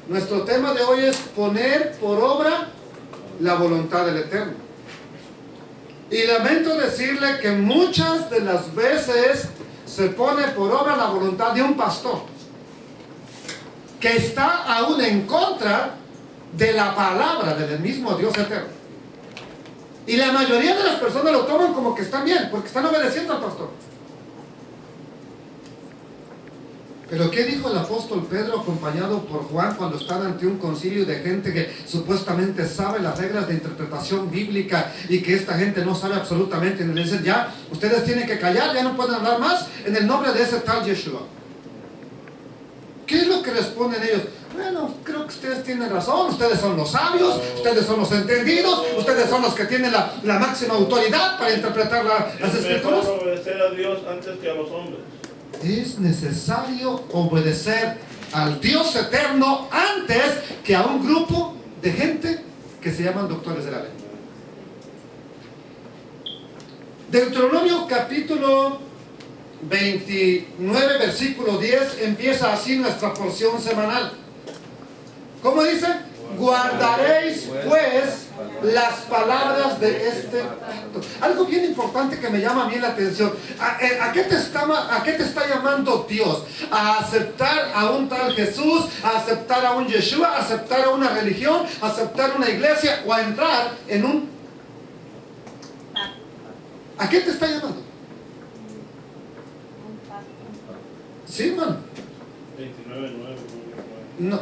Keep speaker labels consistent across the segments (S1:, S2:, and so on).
S1: Nuestro tema de hoy es poner por obra la voluntad del Eterno. Y lamento decirle que muchas de las veces se pone por obra la voluntad de un pastor que está aún en contra de la palabra del mismo Dios eterno. Y la mayoría de las personas lo toman como que están bien, porque están obedeciendo al pastor. Pero ¿qué dijo el apóstol Pedro acompañado por Juan cuando están ante un concilio de gente que supuestamente sabe las reglas de interpretación bíblica y que esta gente no sabe absolutamente? Y le dicen, ya, ustedes tienen que callar, ya no pueden hablar más en el nombre de ese tal Yeshua. ¿Qué es lo que responden ellos? Bueno, creo que ustedes tienen razón, ustedes son los sabios, ustedes son los entendidos, ustedes son los que tienen la máxima autoridad para interpretar las escrituras.
S2: Es mejor obedecer a Dios antes que a los hombres.
S1: Es necesario obedecer al Dios eterno antes que a un grupo de gente que se llaman doctores de la ley. Deuteronomio capítulo 29 versículo 10 empieza así nuestra porción semanal. ¿Cómo dice? Guardaréis pues las palabras de este pacto. Algo bien importante que me llama a mí la atención. ¿A qué te está llamando Dios? ¿A aceptar a un tal Jesús? ¿A aceptar a un Yeshua? ¿A aceptar a una religión? ¿A aceptar una iglesia? ¿O a entrar en un... ¿A qué te está llamando? Sí, hermano.
S2: 29:9.
S1: No,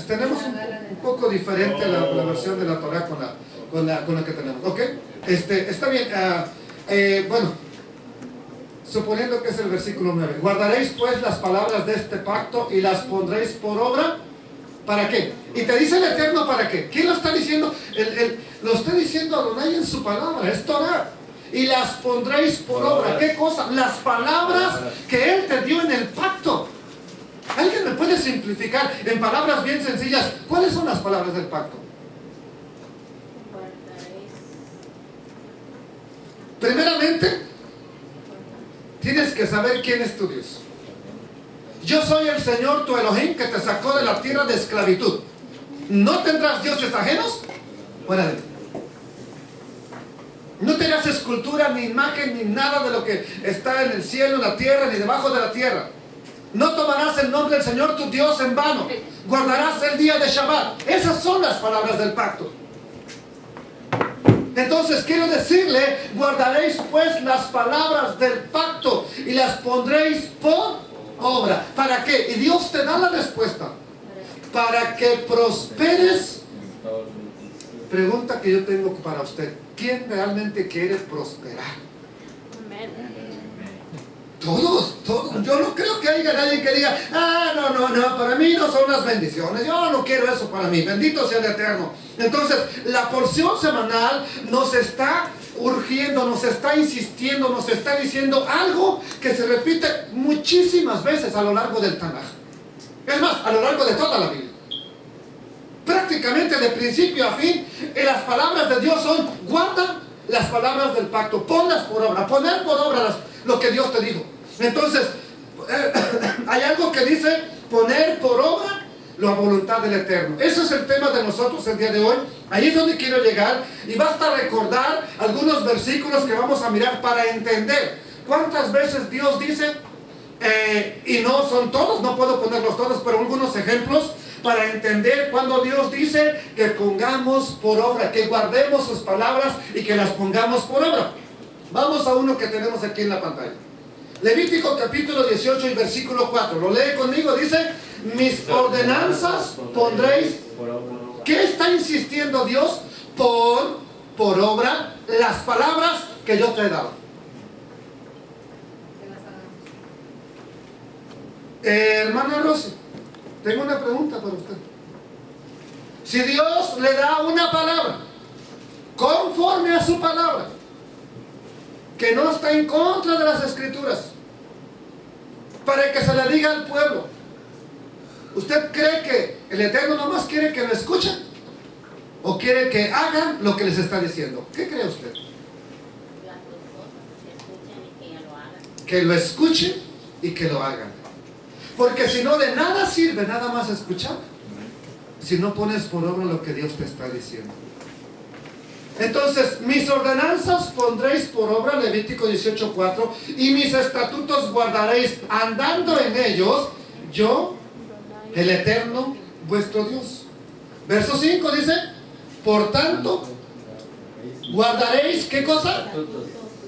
S1: tenemos un poco diferente la versión de la Torah con la que tenemos. ¿Ok? Está bien. Bueno, suponiendo que es el versículo 9. Guardaréis pues las palabras de este pacto y las pondréis por obra. ¿Para qué? Y te dice el Eterno ¿para qué? ¿Quién lo está diciendo? Lo está diciendo Adonai en su palabra, es Torah. Y las pondréis por obra. ¿Qué cosa? Las palabras que Él te dio en el pacto. ¿Alguien me puede simplificar en palabras bien sencillas cuáles son las palabras del pacto? Primeramente, tienes que saber quién es tu Dios. Yo soy el Señor tu Elohim que te sacó de la tierra de esclavitud. ¿No tendrás dioses ajenos? Fuera de ti. No tendrás escultura, ni imagen, ni nada de lo que está en el cielo, en la tierra, ni debajo de la tierra. No tomarás el nombre del Señor tu Dios en vano. Guardarás el día de Shabbat. Esas son las palabras del pacto. Entonces quiero decirle, guardaréis pues las palabras del pacto y las pondréis por obra. ¿Para qué? Y Dios te da la respuesta. Para que prosperes. Pregunta que yo tengo para usted. ¿Quién realmente quiere prosperar? Todos. Yo no creo que haya nadie que diga, no, para mí no son las bendiciones, yo no quiero eso para mí, bendito sea el Eterno. Entonces, la porción semanal nos está urgiendo, nos está insistiendo, nos está diciendo algo que se repite muchísimas veces a lo largo del Tanaj. Es más, a lo largo de toda la Biblia. Prácticamente de principio a fin, las palabras de Dios son, guarda las palabras del pacto, ponlas por obra, poner por obra lo que Dios te dijo. Entonces, hay algo que dice poner por obra la voluntad del Eterno. Ese es el tema de nosotros el día de hoy. Ahí es donde quiero llegar y basta recordar algunos versículos que vamos a mirar para entender cuántas veces Dios dice, y no son todos, no puedo ponerlos todos, pero algunos ejemplos para entender cuando Dios dice que pongamos por obra, que guardemos sus palabras y que las pongamos por obra. Vamos a uno que tenemos aquí en la pantalla. Levítico capítulo 18 y versículo 4. Lo lee conmigo, dice, mis ordenanzas pondréis. ¿Qué está insistiendo Dios? Por obra las palabras que yo te he dado. Hermana Rosy, tengo una pregunta para usted. Si Dios le da una palabra, conforme a su palabra, que no está en contra de las Escrituras, para que se le diga al pueblo, ¿usted cree que el Eterno nomás quiere que lo escuchen? ¿O quiere que hagan lo que les está diciendo? ¿Qué cree usted?
S3: Las dos cosas, que escuchen y que lo hagan.
S1: Que lo escuchen y que lo hagan. Porque si no, de nada sirve nada más escuchar, si no pones por obra lo que Dios te está diciendo. Entonces, mis ordenanzas pondréis por obra, Levítico 18:4, y mis estatutos guardaréis, andando en ellos, yo, el Eterno, vuestro Dios. Verso 5 dice, por tanto, guardaréis, ¿qué cosa?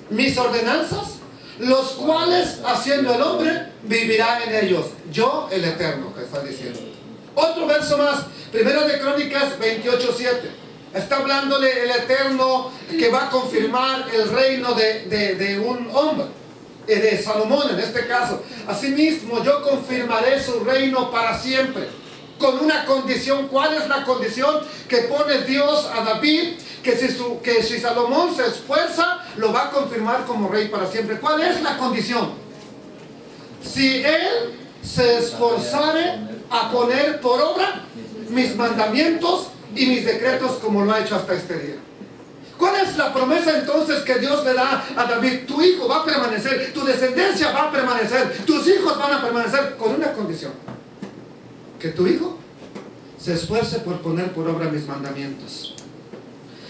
S1: Mis ordenanzas, los cuales, haciendo el hombre, vivirá en ellos. Yo, el Eterno, que está diciendo. Otro verso más, Primera de Crónicas 28:7. Está hablándole el Eterno que va a confirmar el reino de un hombre, de Salomón en este caso. Asimismo, yo confirmaré su reino para siempre, con una condición. ¿Cuál es la condición que pone Dios a David? Que si Salomón se esfuerza, lo va a confirmar como rey para siempre. ¿Cuál es la condición? Si él se esforzare a poner por obra mis mandamientos y mis decretos, como lo ha hecho hasta este día. ¿Cuál es la promesa entonces que Dios le da a David? Tu hijo va a permanecer, tu descendencia va a permanecer, tus hijos van a permanecer, con una condición: que tu hijo se esfuerce por poner por obra mis mandamientos.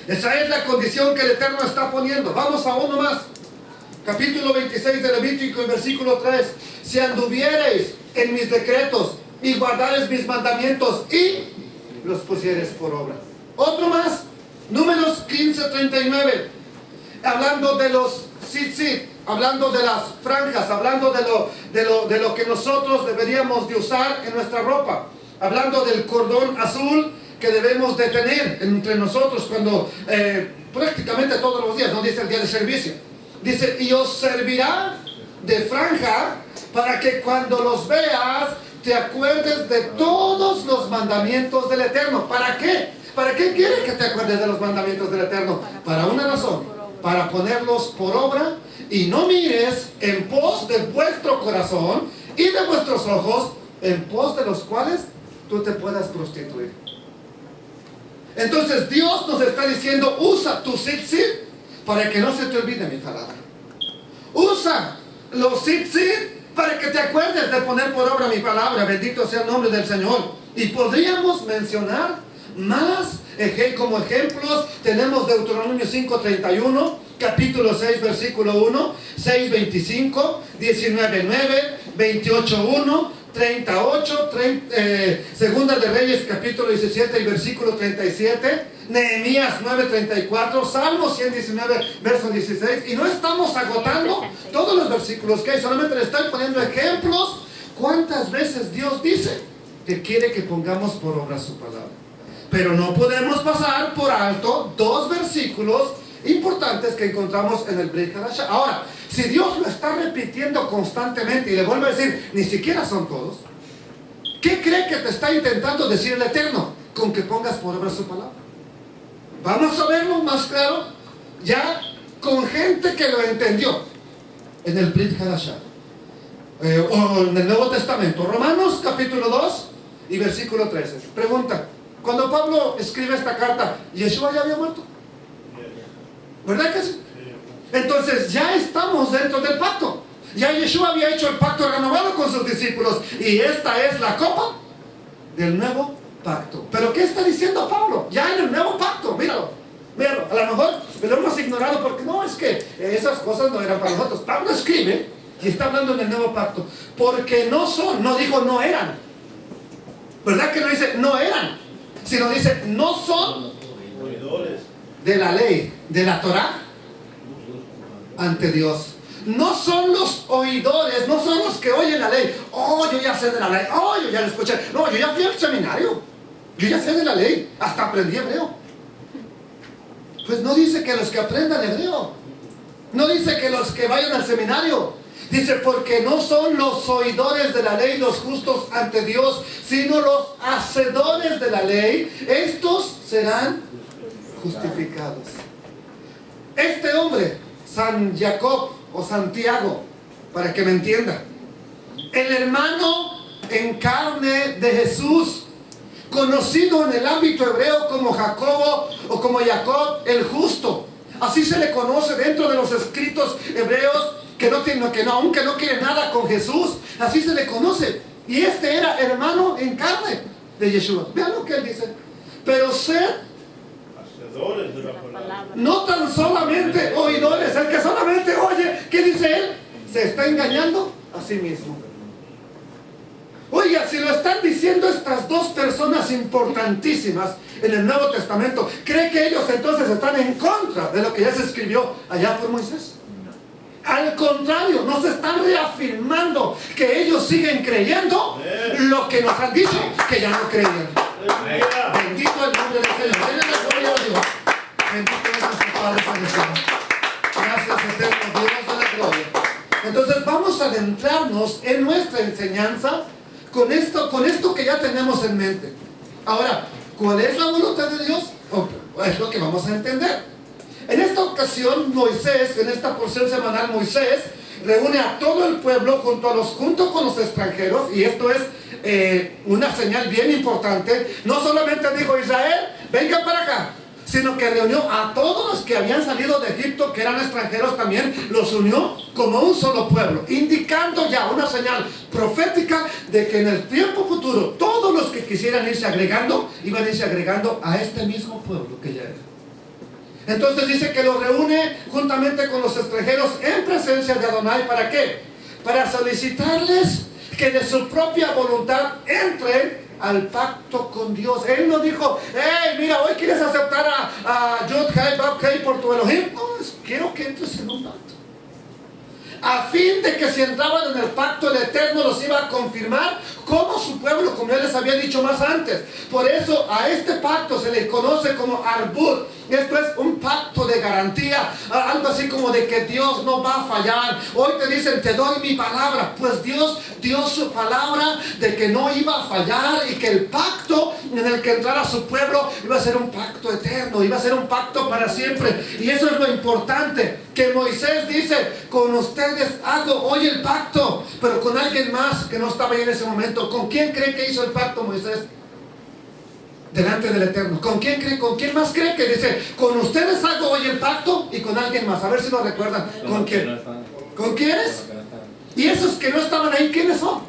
S1: Esa es la condición que el Eterno está poniendo. Vamos a uno más. Capítulo 26 de Levítico, el versículo 3. Si anduviereis en mis decretos y guardareis mis mandamientos y los pusieres por obra. Otro más. Números 15:39. Hablando de los tzitzit, hablando de las franjas, hablando de lo que nosotros deberíamos de usar en nuestra ropa. Hablando del cordón azul que debemos de tener entre nosotros cuando prácticamente todos los días, no dice el día de servicio, dice, y os servirá de franja para que cuando los veas te acuerdes de todos los mandamientos del Eterno. ¿Para qué? ¿Para qué quiere que te acuerdes de los mandamientos del Eterno? Para una razón: para ponerlos por obra, y no mires en pos de vuestro corazón y de vuestros ojos, en pos de los cuales tú te puedas prostituir. Entonces Dios nos está diciendo: usa tu tzitzit para que no se te olvide mi palabra. Usa los tzitzit para que te acuerdes de poner por obra mi palabra. Bendito sea el nombre del Señor. Y podríamos mencionar más como ejemplos. Tenemos Deuteronomio 5:31, capítulo 6, versículo 1, 6:25, 19:9, 28:1, 38, Segunda de Reyes, capítulo 17 y versículo 37, Nehemías 9:34, Salmo 119, verso 16. Y no estamos agotando todos los versículos que hay, solamente le estoy poniendo ejemplos. ¿Cuántas veces Dios dice que quiere que pongamos por obra su palabra? Pero no podemos pasar por alto dos versículos importantes que encontramos en el Brit Hadashah. Ahora, si Dios lo está repitiendo constantemente y le vuelve a decir, ni siquiera son todos, ¿qué cree que te está intentando decir el Eterno con que pongas por obra su palabra? Vamos a verlo más claro, ya con gente que lo entendió en el Brit Hadashah, o en el Nuevo Testamento. Romanos capítulo 2 y versículo 13. Pregunta: cuando Pablo escribe esta carta, ¿Yeshua ya había muerto? ¿Verdad que sí? Entonces ya estamos dentro del pacto. Ya Yeshua había hecho el pacto renovado con sus discípulos, y esta es la copa del nuevo pacto. ¿Pero qué está diciendo Pablo? Ya en el nuevo pacto, míralo. A lo mejor lo hemos ignorado porque no, es que esas cosas no eran para nosotros. Pablo escribe y está hablando en el nuevo pacto, porque no son, no dijo no eran. ¿Verdad que no dice no eran? Sino dice no son de la ley, de la Torah, ante Dios. No son los oidores, no son los que oyen la ley. Oh, yo ya sé de la ley. Oh, yo ya la escuché. No, yo ya fui al seminario. Yo ya sé de la ley. Hasta aprendí hebreo. Pues no dice que los que aprendan hebreo. No dice que los que vayan al seminario. Dice, porque no son los oidores de la ley los justos ante Dios, sino los hacedores de la ley. Estos serán justificados. Este hombre, San Jacob o Santiago, para que me entienda, el hermano en carne de Jesús, conocido en el ámbito hebreo como Jacobo o como Jacob el justo. Así se le conoce dentro de los escritos hebreos aunque no quiere nada con Jesús, así se le conoce. Y este era hermano en carne de Yeshua. Vean lo que él dice. Pero ser
S2: hacedores de la palabra.
S1: no tan solamente oidores, el que solamente oye, ¿qué dice él? Se está engañando a sí mismo. Oiga, si lo están diciendo estas dos personas importantísimas en el Nuevo Testamento, ¿cree que ellos entonces están en contra de lo que ya se escribió allá por Moisés? Al contrario, nos están reafirmando que ellos siguen creyendo lo que nos han dicho que ya no creían. Bendito el nombre del Señor. Denle la gloria a Dios. Bendito es nuestro Padre Celestial. Gracias, eterno Dios de la gloria. Entonces vamos a adentrarnos en nuestra enseñanza con esto que ya tenemos en mente. Ahora, ¿cuál es la voluntad de Dios? Es lo que vamos a entender. En esta ocasión, Moisés, en esta porción semanal, Moisés reúne a todo el pueblo junto con los extranjeros, y esto es una señal bien importante. No solamente dijo Israel, venga para acá, sino que reunió a todos los que habían salido de Egipto, que eran extranjeros también, los unió como un solo pueblo, indicando ya una señal profética de que en el tiempo futuro todos los que quisieran irse agregando, iban a irse agregando a este mismo pueblo que ya era. Entonces dice que los reúne juntamente con los extranjeros en presencia de Adonai. ¿Para qué? Para solicitarles que de su propia voluntad entren al pacto con Dios. Él no dijo, hey, mira, hoy quieres aceptar a Yod Hei Bab Hei por tu Elohim. No, quiero que entres en un pacto. A fin de que si entraban en el pacto, el Eterno los iba a confirmar como su pueblo, como ya les había dicho más antes. Por eso a este pacto se le conoce como Arbut. Esto es un pacto de garantía, algo así como de que Dios no va a fallar. Hoy te dicen, te doy mi palabra. Pues Dios dio su palabra de que no iba a fallar, y que el pacto en el que entrara su pueblo iba a ser un pacto eterno, iba a ser un pacto para siempre. Y eso es lo importante, que Moisés dice, con ustedes hago hoy el pacto, pero con alguien más que no estaba ahí en ese momento. ¿Con quién cree que hizo el pacto Moisés? Delante del Eterno. ¿Con quién cree? ¿Con quién más cree que dice, con ustedes hago hoy el pacto? Y con alguien más. A ver si lo recuerdan. ¿Con quién? ¿Con quiénes? Y esos que no estaban ahí, ¿quiénes son?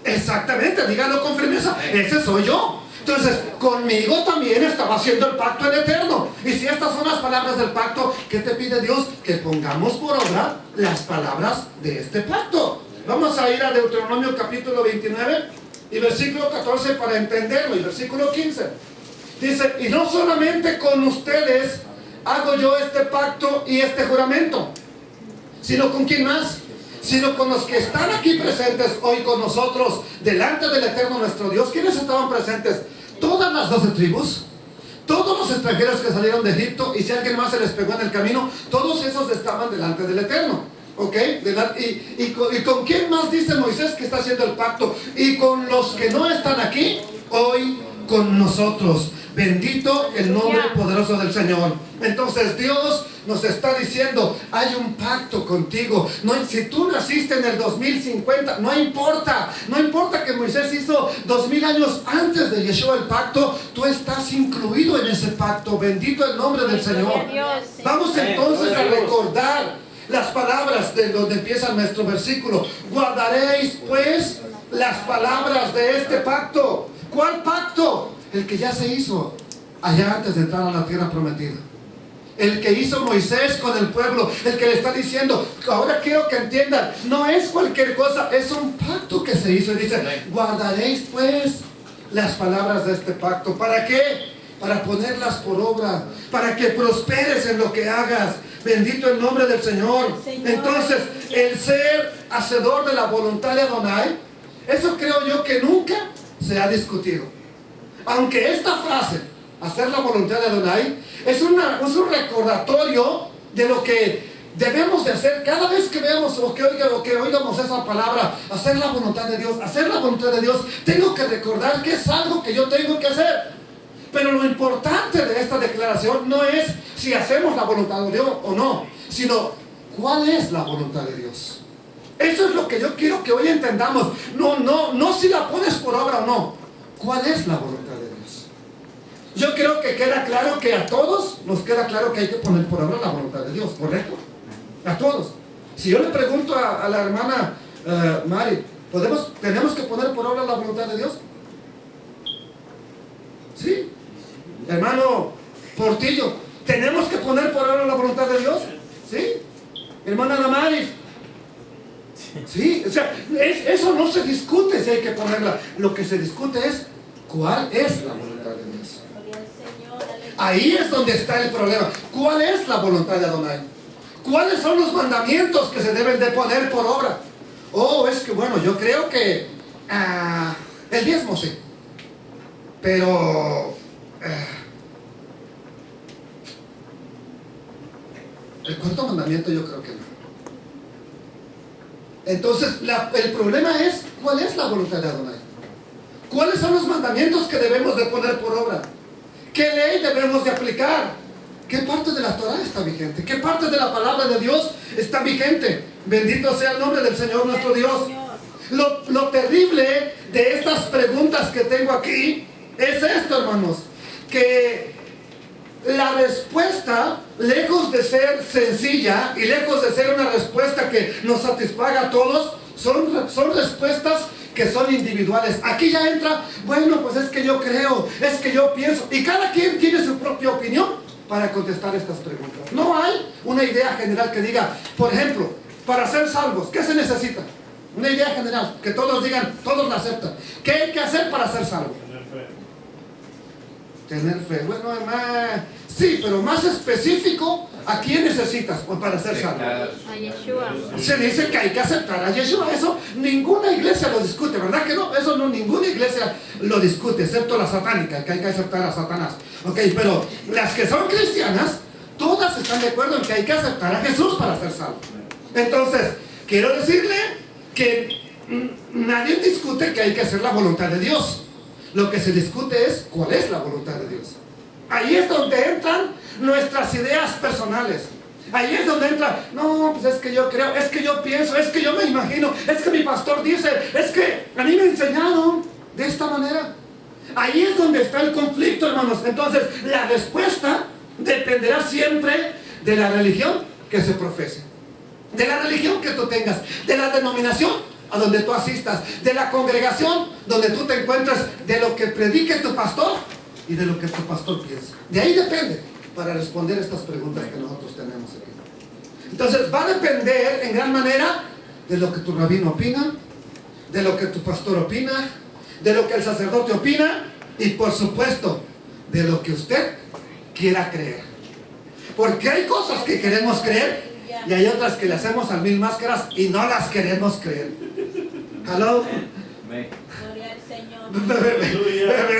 S1: Exactamente, díganlo con firmeza. Ese soy yo. Entonces, conmigo también estaba haciendo el pacto el Eterno. Y si estas son las palabras del pacto, ¿qué te pide Dios? Que pongamos por obra las palabras de este pacto. Vamos a ir a Deuteronomio capítulo 29 y versículo 14 para entenderlo, y versículo 15. Dice, y no solamente con ustedes hago yo este pacto y este juramento, sino con quién más, sino con los que están aquí presentes hoy con nosotros delante del Eterno nuestro Dios. ¿Quiénes estaban presentes? Todas las 12 tribus, todos los extranjeros que salieron de Egipto, y si alguien más se les pegó en el camino, todos esos estaban delante del Eterno. ¿Ok? ¿Y con quién más dice Moisés que está haciendo el pacto? Y con los que no están aquí hoy con nosotros. Bendito el nombre poderoso del Señor. Entonces Dios nos está diciendo, hay un pacto contigo. No, si tú naciste en el 2050, no importa que Moisés hizo 2000 años antes de Yeshua el pacto, tú estás incluido en ese pacto. Bendito el nombre del Señor. Vamos entonces a recordar las palabras de donde empieza nuestro versículo. Guardaréis pues las palabras de este pacto. ¿Cuál pacto? El que ya se hizo allá antes de entrar a la tierra prometida. El que hizo Moisés con el pueblo. El que le está diciendo, ahora quiero que entiendan, no es cualquier cosa, es un pacto que se hizo. Y dice, guardaréis pues las palabras de este pacto. ¿Para qué? Para ponerlas por obra, para que prosperes en lo que hagas. Bendito el nombre del Señor. Entonces, el ser hacedor de la voluntad de Adonai, eso creo yo que nunca se ha discutido. Aunque esta frase, hacer la voluntad de Adonai, es un recordatorio de lo que debemos de hacer cada vez que veamos o que oigamos esa palabra, hacer la voluntad de Dios, hacer la voluntad de Dios. Tengo que recordar que es algo que yo tengo que hacer. Pero lo importante de esta declaración no es si hacemos la voluntad de Dios o no, sino cuál es la voluntad de Dios. Eso es lo que yo quiero que hoy entendamos. No si la pones por obra o no. ¿Cuál es la voluntad de Dios? Yo creo que queda claro que a todos nos queda claro que hay que poner por obra la voluntad de Dios, ¿correcto? A todos. Si yo le pregunto a la hermana Mari, ¿tenemos que poner por obra la voluntad de Dios? Sí. Hermano Portillo, ¿tenemos que poner por obra la voluntad de Dios? Sí. Hermana Ana Mari, sí. O sea, eso no se discute si hay que ponerla. Lo que se discute es cuál es la voluntad de Dios. Ahí es donde está el problema. ¿Cuál es la voluntad de Adonai? ¿Cuáles son los mandamientos que se deben de poner por obra? Oh, es que bueno, yo creo que el diezmo sí, pero el cuarto mandamiento yo creo que no. Entonces el problema es ¿cuál es la voluntad de Adonai? ¿Cuáles son los mandamientos que debemos de poner por obra? ¿Qué ley debemos de aplicar? ¿Qué parte de la Torah está vigente? ¿Qué parte de la palabra de Dios está vigente? Bendito sea el nombre del Señor nuestro Dios. Lo terrible de estas preguntas que tengo aquí es esto, hermanos, que la respuesta, lejos de ser sencilla y lejos de ser una respuesta que nos satisfaga a todos, son respuestas que son individuales. Aquí ya entra, bueno, pues es que yo creo, es que yo pienso, y cada quien tiene su propia opinión para contestar estas preguntas. No hay una idea general que diga, por ejemplo, para ser salvos, ¿qué se necesita? Una idea general, que todos digan, todos la aceptan. ¿Qué hay que hacer para ser salvo? Tener fe. Bueno, hermano, sí, pero más específico, ¿a quién necesitas para ser salvo?
S3: A Yeshua.
S1: Se dice que hay que aceptar a Yeshua. Eso ninguna iglesia lo discute, ¿verdad que no? Eso no, ninguna iglesia lo discute, excepto la satánica, que hay que aceptar a Satanás. Ok, pero las que son cristianas, todas están de acuerdo en que hay que aceptar a Jesús para ser salvo. Entonces, quiero decirle que nadie discute que hay que hacer la voluntad de Dios. Lo que se discute es cuál es la voluntad de Dios. Ahí es donde entran nuestras ideas personales. Ahí es donde entra, no, pues es que yo creo, es que yo pienso, es que yo me imagino, es que mi pastor dice, es que a mí me enseñaron de esta manera. Ahí es donde está el conflicto, hermanos. Entonces, la respuesta dependerá siempre de la religión que se profese, de la religión que tú tengas, de la denominación a donde tú asistas, de la congregación donde tú te encuentras, de lo que predique tu pastor y de lo que tu pastor piensa. De ahí depende para responder estas preguntas que nosotros tenemos aquí. Entonces va a depender en gran manera de lo que tu rabino opina, de lo que tu pastor opina, de lo que el sacerdote opina y por supuesto de lo que usted quiera creer. Porque hay cosas que queremos creer y hay otras que le hacemos a mil máscaras y no las queremos creer. ¿Aló?
S3: Gloria al Señor.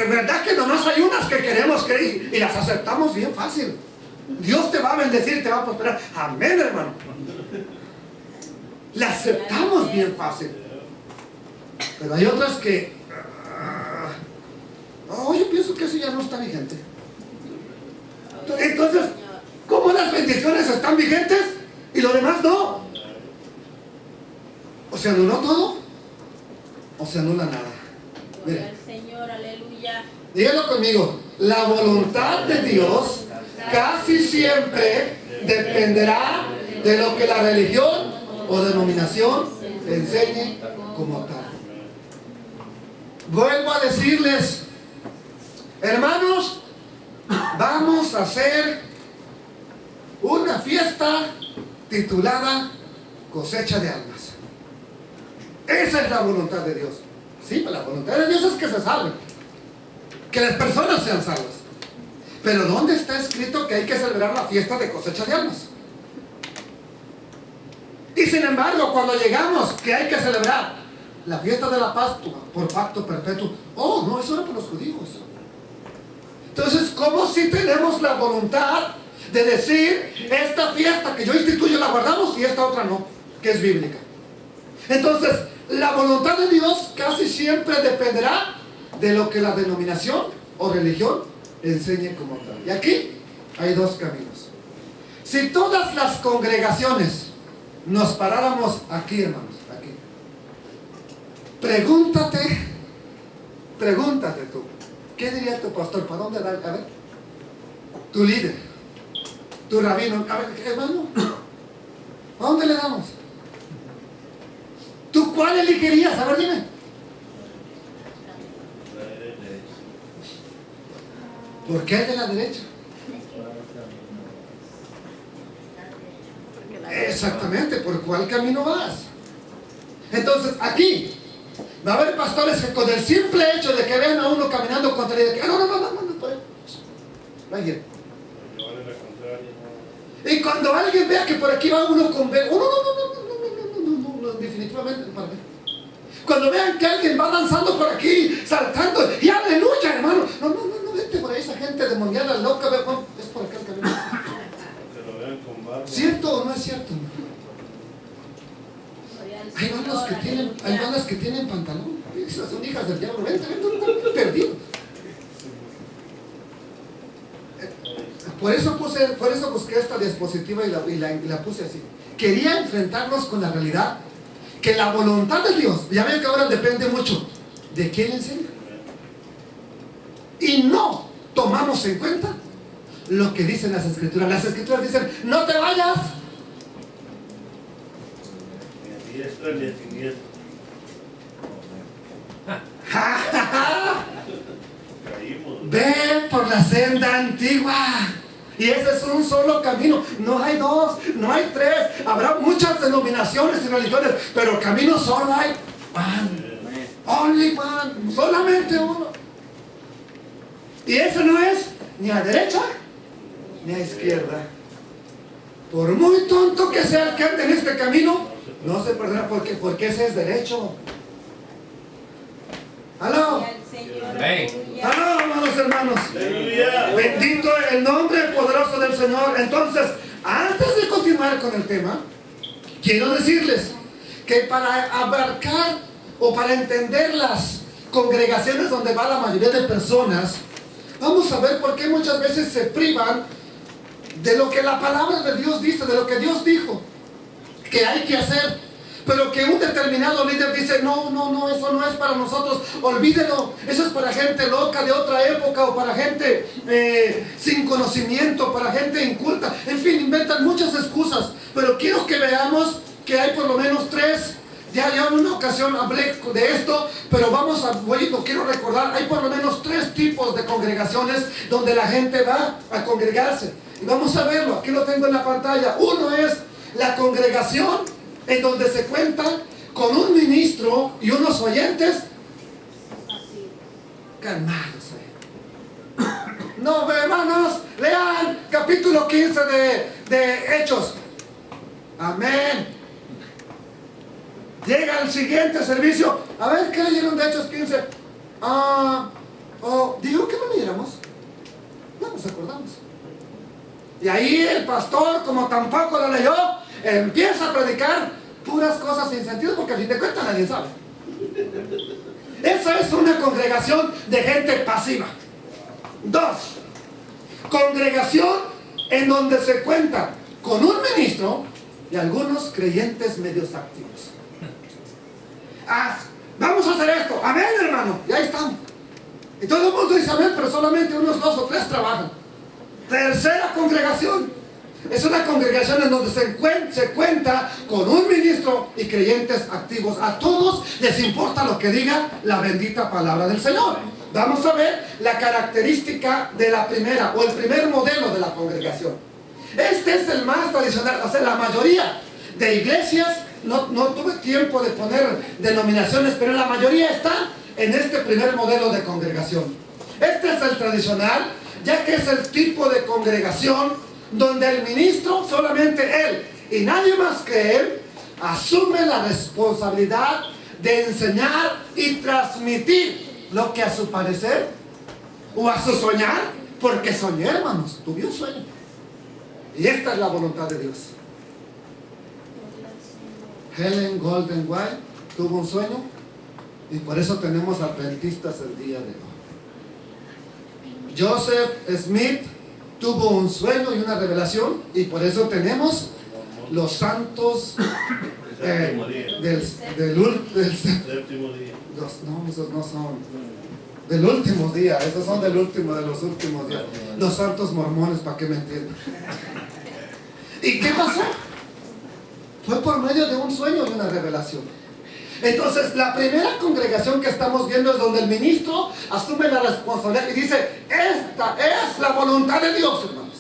S1: ¿Verdad que nomás hay unas que queremos creer y las aceptamos bien fácil? Dios te va a bendecir, te va a prosperar. Amén, hermano. Las aceptamos bien fácil. Pero hay otras que yo pienso que eso ya no está vigente. Entonces, ¿cómo las bendiciones están vigentes y lo demás no? ¿O se anuló todo? ¿O se anula nada?
S3: Gloria al Señor, aleluya.
S1: Dígalo conmigo. La voluntad de Dios casi siempre dependerá de lo que la religión o denominación enseñe como tal. Vuelvo a decirles, hermanos, vamos a hacer una fiesta titulada Cosecha de Almas. Esa es la voluntad de Dios. Sí, pero la voluntad de Dios es que se salven, que las personas sean salvas. Pero ¿dónde está escrito que hay que celebrar la fiesta de cosecha de almas? Y sin embargo, cuando llegamos, que hay que celebrar la fiesta de la Pascua por pacto perpetuo. Oh, no, eso era por los judíos. Entonces, ¿cómo si tenemos la voluntad de decir, esta fiesta que yo instituyo la guardamos y esta otra no, que es bíblica. Entonces, la voluntad de Dios casi siempre dependerá de lo que la denominación o religión enseñe como tal. Y aquí hay dos caminos. Si todas las congregaciones nos paráramos aquí, hermanos, aquí, pregúntate tú, ¿qué diría tu pastor? ¿Para dónde dar? A ver, tu líder, tu rabino, a ver, hermano, ¿a dónde le damos? ¿Tú cuál elegirías? A ver, dime. ¿Por qué el de la derecha? Exactamente, ¿por cuál camino vas? Entonces, aquí va a haber pastores que con el simple hecho de que vean a uno caminando contra él, que no, por ahí. Vaya. Y cuando alguien vea que por aquí va uno con no, definitivamente para mí. Cuando vean que alguien va danzando por aquí, saltando, y aleluya, hermano, no, vete por ahí, esa gente demoniada, loca, es por acá el camino. ¿Cierto o no es cierto? Hay bandas que tienen pantalón. Esas son hijas del diablo. Vente, perdido. Por eso busqué esta diapositiva y la puse así. Quería enfrentarnos con la realidad que la voluntad de Dios, ya ven que ahora depende mucho de quién enseña. Y no tomamos en cuenta lo que dicen las escrituras. Las escrituras dicen, no te vayas.
S2: Ni a diestra ni a siniestra. Caímos.
S1: Ve por la senda antigua. Y ese es un solo camino. No hay dos, no hay tres. Habrá muchas denominaciones y religiones, pero camino solo hay one. Only one. Solamente uno. Y ese no es ni a derecha ni a izquierda. Por muy tonto que sea el que ande en este camino, no se perderá porque ese es derecho. ¿Aló? ¡Aló, amados hermanos!
S2: ¡Aleluya!
S1: Bendito el nombre poderoso del Señor. Entonces, antes de continuar con el tema, quiero decirles que para abarcar o para entender las congregaciones donde va la mayoría de personas, vamos a ver por qué muchas veces se privan de lo que la palabra de Dios dice, de lo que Dios dijo que hay que hacer. Pero que un determinado líder dice, no, eso no es para nosotros, olvídelo, eso es para gente loca de otra época o para gente sin conocimiento, para gente inculta. En fin, inventan muchas excusas, pero quiero que veamos que hay por lo menos tres. Ya en una ocasión hablé de esto, pero lo quiero recordar, hay por lo menos tres tipos de congregaciones donde la gente va a congregarse. Y vamos a verlo, aquí lo tengo en la pantalla. Uno es la congregación en donde se cuenta con un ministro y unos oyentes calmados. No, hermanos, lean capítulo 15 de Hechos. Amén. Llega el siguiente servicio. A ver, ¿qué leyeron de Hechos 15? Digo que no leyéramos. No nos acordamos. Y ahí el pastor, como tampoco lo leyó, empieza a predicar puras cosas sin sentido, porque a fin de cuentas nadie sabe. Esa es una congregación de gente pasiva. Dos, congregación en donde se cuenta con un ministro y algunos creyentes medios activos. Vamos a hacer esto, amén, hermano, y ahí estamos. Y todo el mundo dice amén, pero solamente unos 2 o 3 trabajan. Tercera congregación es una congregación en donde se cuenta con un ministro y creyentes activos. A todos les importa lo que diga la bendita palabra del Señor. Vamos a ver la característica de la primera o el primer modelo de la congregación. Este es el más tradicional. O sea, la mayoría de iglesias, no tuve tiempo de poner denominaciones, pero la mayoría está en este primer modelo de congregación. Este es el tradicional, ya que es el tipo de congregación donde el ministro, solamente él y nadie más que él, asume la responsabilidad de enseñar y transmitir lo que a su parecer o a su soñar, porque soñé, hermanos, tuve un sueño y esta es la voluntad de Dios. Helen Golden White tuvo un sueño y por eso tenemos adventistas el día de hoy. Joseph Smith tuvo un sueño y una revelación y por eso tenemos los santos
S2: Séptimo día.
S1: del
S2: Séptimo día.
S1: no, esos no son del último día, esos son del último de los últimos días. Los santos mormones, para que me entiendan. ¿Y qué pasó? Fue por medio de un sueño y una revelación. Entonces, la primera congregación que estamos viendo es donde el ministro asume la responsabilidad y dice: esta es la voluntad de Dios, hermanos.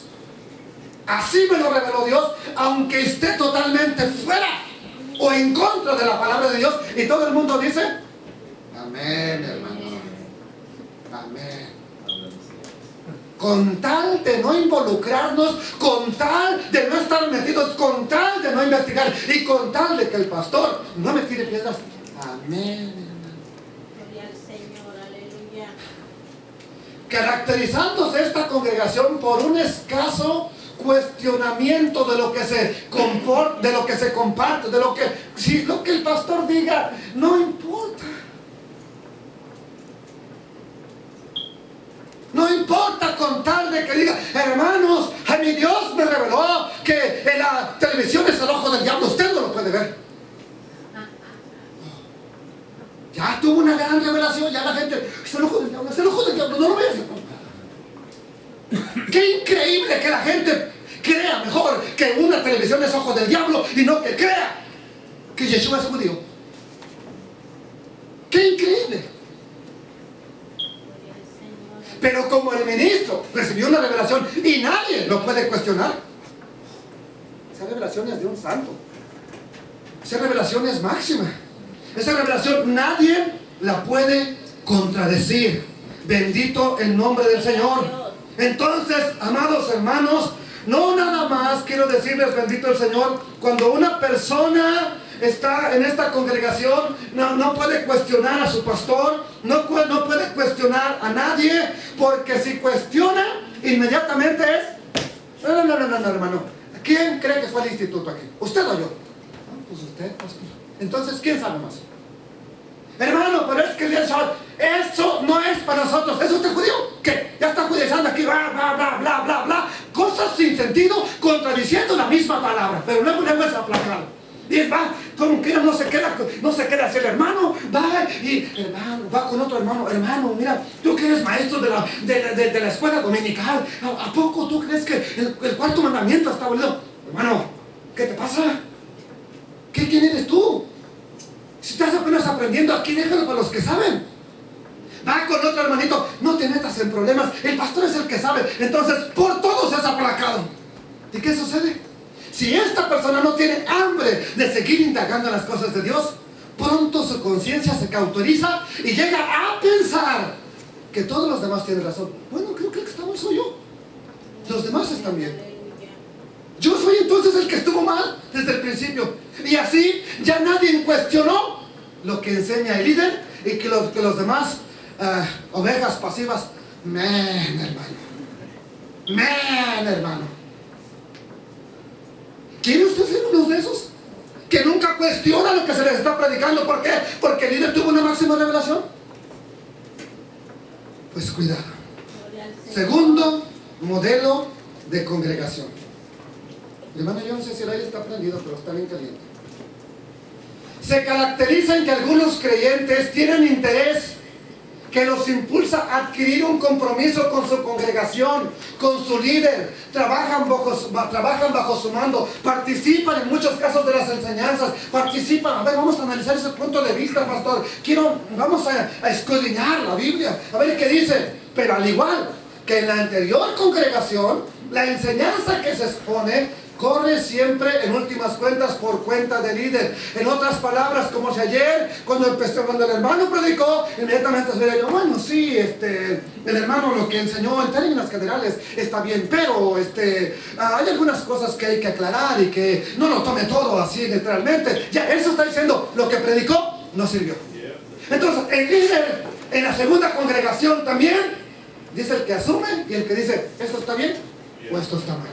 S1: Así me lo reveló Dios, aunque esté totalmente fuera o en contra de la palabra de Dios. Y todo el mundo dice: amén, hermano. Amén. Con tal de no involucrarnos, con tal de no estar metidos, con tal de no investigar y con tal de que el pastor no me tire piedras. Amén, hermano.
S3: Gloria al Señor, aleluya.
S1: Caracterizándose esta congregación por un escaso cuestionamiento de lo que se comporta, de lo que se comparte, de lo que, si lo que el pastor diga, no importa. No importa con tal de que diga: hermanos, a mi Dios me reveló que en la televisión es el ojo del diablo, usted no lo puede ver. Ya tuvo una gran revelación, ya la gente: es el ojo del diablo, es el ojo del diablo, no lo veas. Qué increíble que la gente crea mejor que una televisión es ojo del diablo y no que crea que Yeshua es judío. Qué increíble. Pero como el ministro recibió una revelación y nadie lo puede cuestionar, esa revelación es de un santo. Esa revelación es máxima. Esa revelación nadie la puede contradecir. Bendito el nombre del Señor. Entonces, amados hermanos, no nada más quiero decirles: bendito el Señor. Cuando una persona está en esta congregación, no puede cuestionar a su pastor, no puede cuestionar a nadie, porque si cuestiona, inmediatamente es: no, hermano. ¿Quién cree que fue al instituto aquí? ¿Usted o yo? No, pues usted, pastor. Entonces, ¿quién sabe más? Hermano, pero es que el día del Shabbat, eso no es para nosotros. ¿Es usted judío? ¿Qué? Ya está judaizando aquí, bla, bla, bla, bla, bla, bla. Cosas sin sentido, contradiciendo la misma palabra, pero luego es aplacado. Y va, como que no se queda así el hermano, va y hermano, va con otro hermano: hermano, mira, tú que eres maestro de la escuela dominical, ¿a poco tú crees que el cuarto mandamiento está abolido? Hermano, ¿qué te pasa? ¿Quién eres tú? Si estás apenas aprendiendo aquí, déjalo para los que saben. Va con otro hermanito: no te metas en problemas, el pastor es el que sabe. Entonces, por todos es aplacado. ¿Y qué sucede? Si esta persona no tiene hambre de seguir indagando en las cosas de Dios, pronto su conciencia se cauteriza y llega a pensar que todos los demás tienen razón. Bueno, creo que el que está mal soy yo. Los demás están bien. Yo soy entonces el que estuvo mal desde el principio. Y así ya nadie cuestionó lo que enseña el líder y que los demás ovejas pasivas, hermano. ¿Quiere usted ser uno de esos que nunca cuestiona lo que se les está predicando? ¿Por qué? Porque el líder tuvo una máxima revelación. Pues cuidado. Segundo modelo de congregación. Hermano, yo no sé si el aire está prendido, pero está bien caliente. Se caracteriza en que algunos creyentes tienen interés que los impulsa a adquirir un compromiso con su congregación, con su líder. Trabajan bajo su mando, participan en muchos casos de las enseñanzas, participan. A ver, vamos a analizar ese punto de vista, pastor. Vamos a escudriñar la Biblia, a ver qué dice. Pero al igual que en la anterior congregación, la enseñanza que se expone corre siempre en últimas cuentas por cuenta del líder. En otras palabras, como si ayer cuando el hermano predicó, inmediatamente se diría yo: bueno, sí, el hermano lo que enseñó en términos generales está bien, pero hay algunas cosas que hay que aclarar y que no lo tome todo así literalmente. Ya, eso está diciendo: lo que predicó no sirvió. Entonces, el líder en la segunda congregación también dice el que asume y el que dice: esto está bien o esto está mal.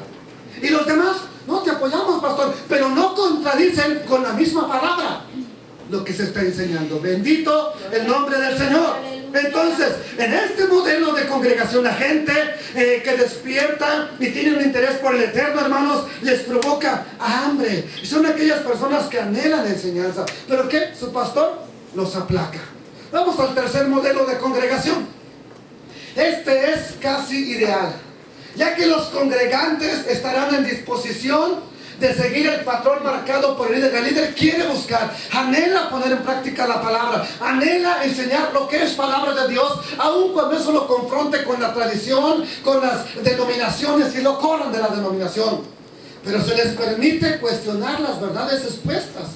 S1: Y los demás: no, te apoyamos, pastor, pero no con contradicen con la misma palabra lo que se está enseñando. Bendito el nombre del Señor. Entonces, en este modelo de congregación, la gente que despierta y tiene un interés por el Eterno, hermanos, les provoca hambre. Son aquellas personas que anhelan la enseñanza. ¿Pero qué? Su pastor los aplaca. Vamos al tercer modelo de congregación. Este es casi ideal, ya que los congregantes estarán en disposición de seguir el patrón marcado por el líder. El líder quiere buscar, anhela poner en práctica la palabra, anhela enseñar lo que es palabra de Dios, aun cuando eso lo confronte con la tradición, con las denominaciones y lo corran de la denominación. Pero se les permite cuestionar las verdades expuestas,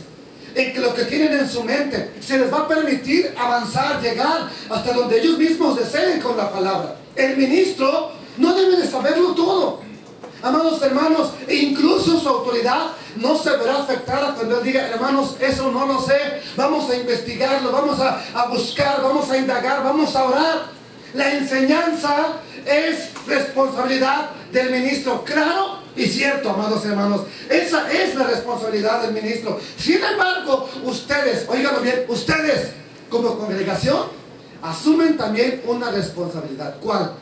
S1: en que lo que tienen en su mente, se les va a permitir avanzar, llegar hasta donde ellos mismos deseen con la palabra. El ministro no debe de saberlo todo. Amados hermanos, incluso su autoridad no se verá afectada cuando él diga: hermanos, eso no lo sé, vamos a investigarlo, vamos a buscar, vamos a indagar, vamos a orar. La enseñanza es responsabilidad del ministro, claro y cierto, amados hermanos. Esa es la responsabilidad del ministro. Sin embargo, ustedes, óiganlo bien, ustedes como congregación asumen también una responsabilidad. ¿Cuál?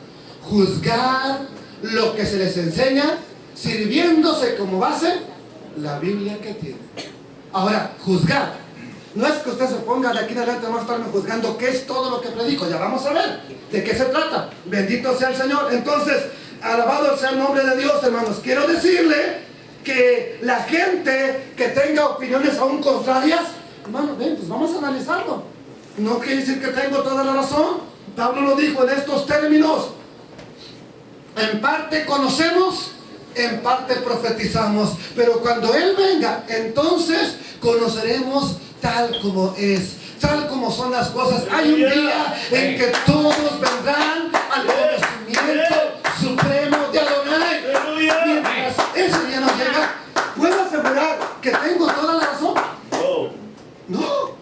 S1: Juzgar lo que se les enseña, sirviéndose como base la Biblia que tienen. Ahora, juzgar no es que usted se ponga de aquí en adelante, vamos a estarme juzgando qué es todo lo que predico. Ya vamos a ver de qué se trata. Bendito sea el Señor. Entonces, alabado sea el nombre de Dios, hermanos. Quiero decirle que la gente que tenga opiniones aún contrarias, hermano, ven, pues vamos a analizarlo. No quiere decir que tengo toda la razón. Pablo lo dijo en estos términos: en parte conocemos, en parte profetizamos, pero cuando Él venga, entonces conoceremos tal como es, tal como son las cosas. Hay un día en que todos vendrán al conocimiento supremo de Adonai. Mientras ese día no llega, ¿puedo asegurar que tengo toda la razón? No.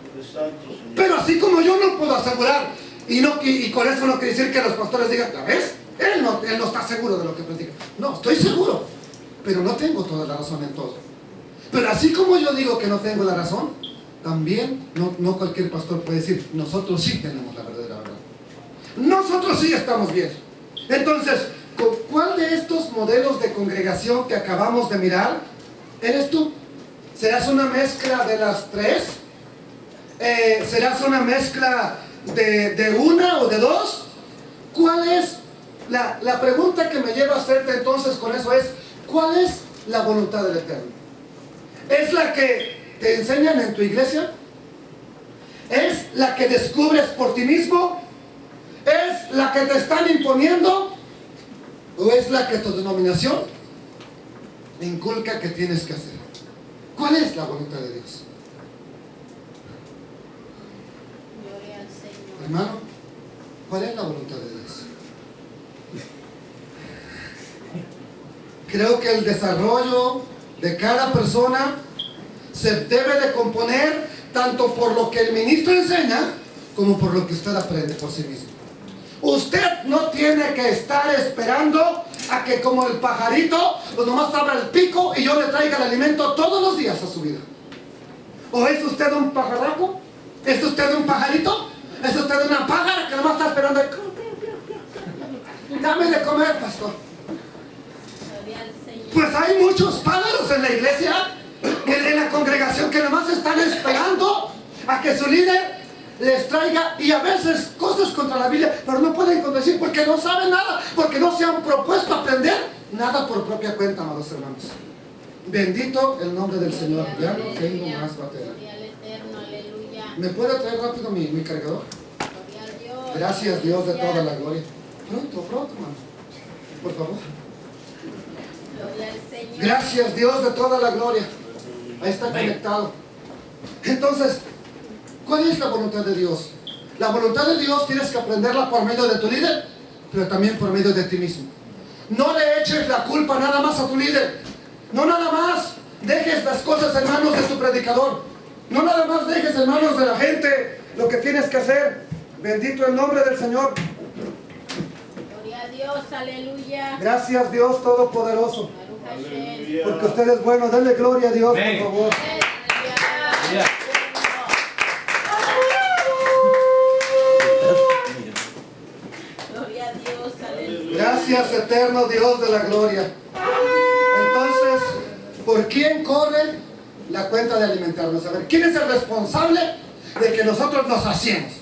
S1: Pero así como yo no puedo asegurar, y con eso no quiere decir que los pastores digan: ¿la ves? Él no está seguro de lo que predica. No, estoy seguro, pero no tengo toda la razón en todo. Pero así como yo digo que no tengo la razón, también no cualquier pastor puede decir: nosotros sí tenemos la verdadera verdad, nosotros sí estamos bien. Entonces, ¿cuál de estos modelos de congregación que acabamos de mirar eres tú? ¿Serás una mezcla de las tres? ¿Serás una mezcla de una o de dos? ¿Cuál es? La pregunta que me lleva a hacerte entonces con eso es: ¿cuál es la voluntad del Eterno? ¿Es la que te enseñan en tu iglesia? ¿Es la que descubres por ti mismo? ¿Es la que te están imponiendo? ¿O es la que tu denominación inculca que tienes que hacer? ¿Cuál es la voluntad de Dios?
S3: Gloria al Señor.
S1: Hermano, ¿cuál es la voluntad de Dios? Creo que el desarrollo de cada persona se debe de componer tanto por lo que el ministro enseña como por lo que usted aprende por sí mismo. Usted no tiene que estar esperando a que, como el pajarito, pues nomás abra el pico y yo le traiga el alimento todos los días a su vida. ¿O es usted un pajaraco? ¿Es usted un pajarito? ¿Es usted una pájara que nomás está esperando? Dame de comer, pastor.
S3: Gloria al Señor.
S1: Pues hay muchos pájaros en la iglesia, en la congregación, que nomás están esperando a que su líder les traiga, y a veces cosas contra la Biblia, pero no pueden contradecir porque no saben nada, porque no se han propuesto aprender nada por propia cuenta, amados hermanos. Bendito el nombre del Señor. Ya no tengo más batería.
S3: Gloria al Eterno, aleluya.
S1: ¿Me puede traer rápido mi cargador?
S3: Gloria a Dios.
S1: Gracias, Dios de toda la gloria. Pronto, hermano. Por favor.
S3: Gloria al Señor.
S1: Gracias, Dios de toda la gloria. Ahí está conectado. Entonces, ¿cuál es la voluntad de Dios? La voluntad de Dios tienes que aprenderla por medio de tu líder, pero también por medio de ti mismo. No le eches la culpa nada más a tu líder. No nada más dejes las cosas en manos de tu predicador. No nada más dejes en manos de la gente lo que tienes que hacer. Bendito el nombre del Señor.
S3: Gloria a Dios, aleluya.
S1: Gracias, Dios Todopoderoso.
S3: Baruch Hashem.
S1: Porque usted es bueno. Denle gloria a Dios, por favor.
S3: Gloria a Dios, aleluya.
S1: Gracias, eterno Dios de la gloria. Entonces, ¿por quién corre la cuenta de alimentarnos? A ver, ¿quién es el responsable de que nosotros nos saciemos?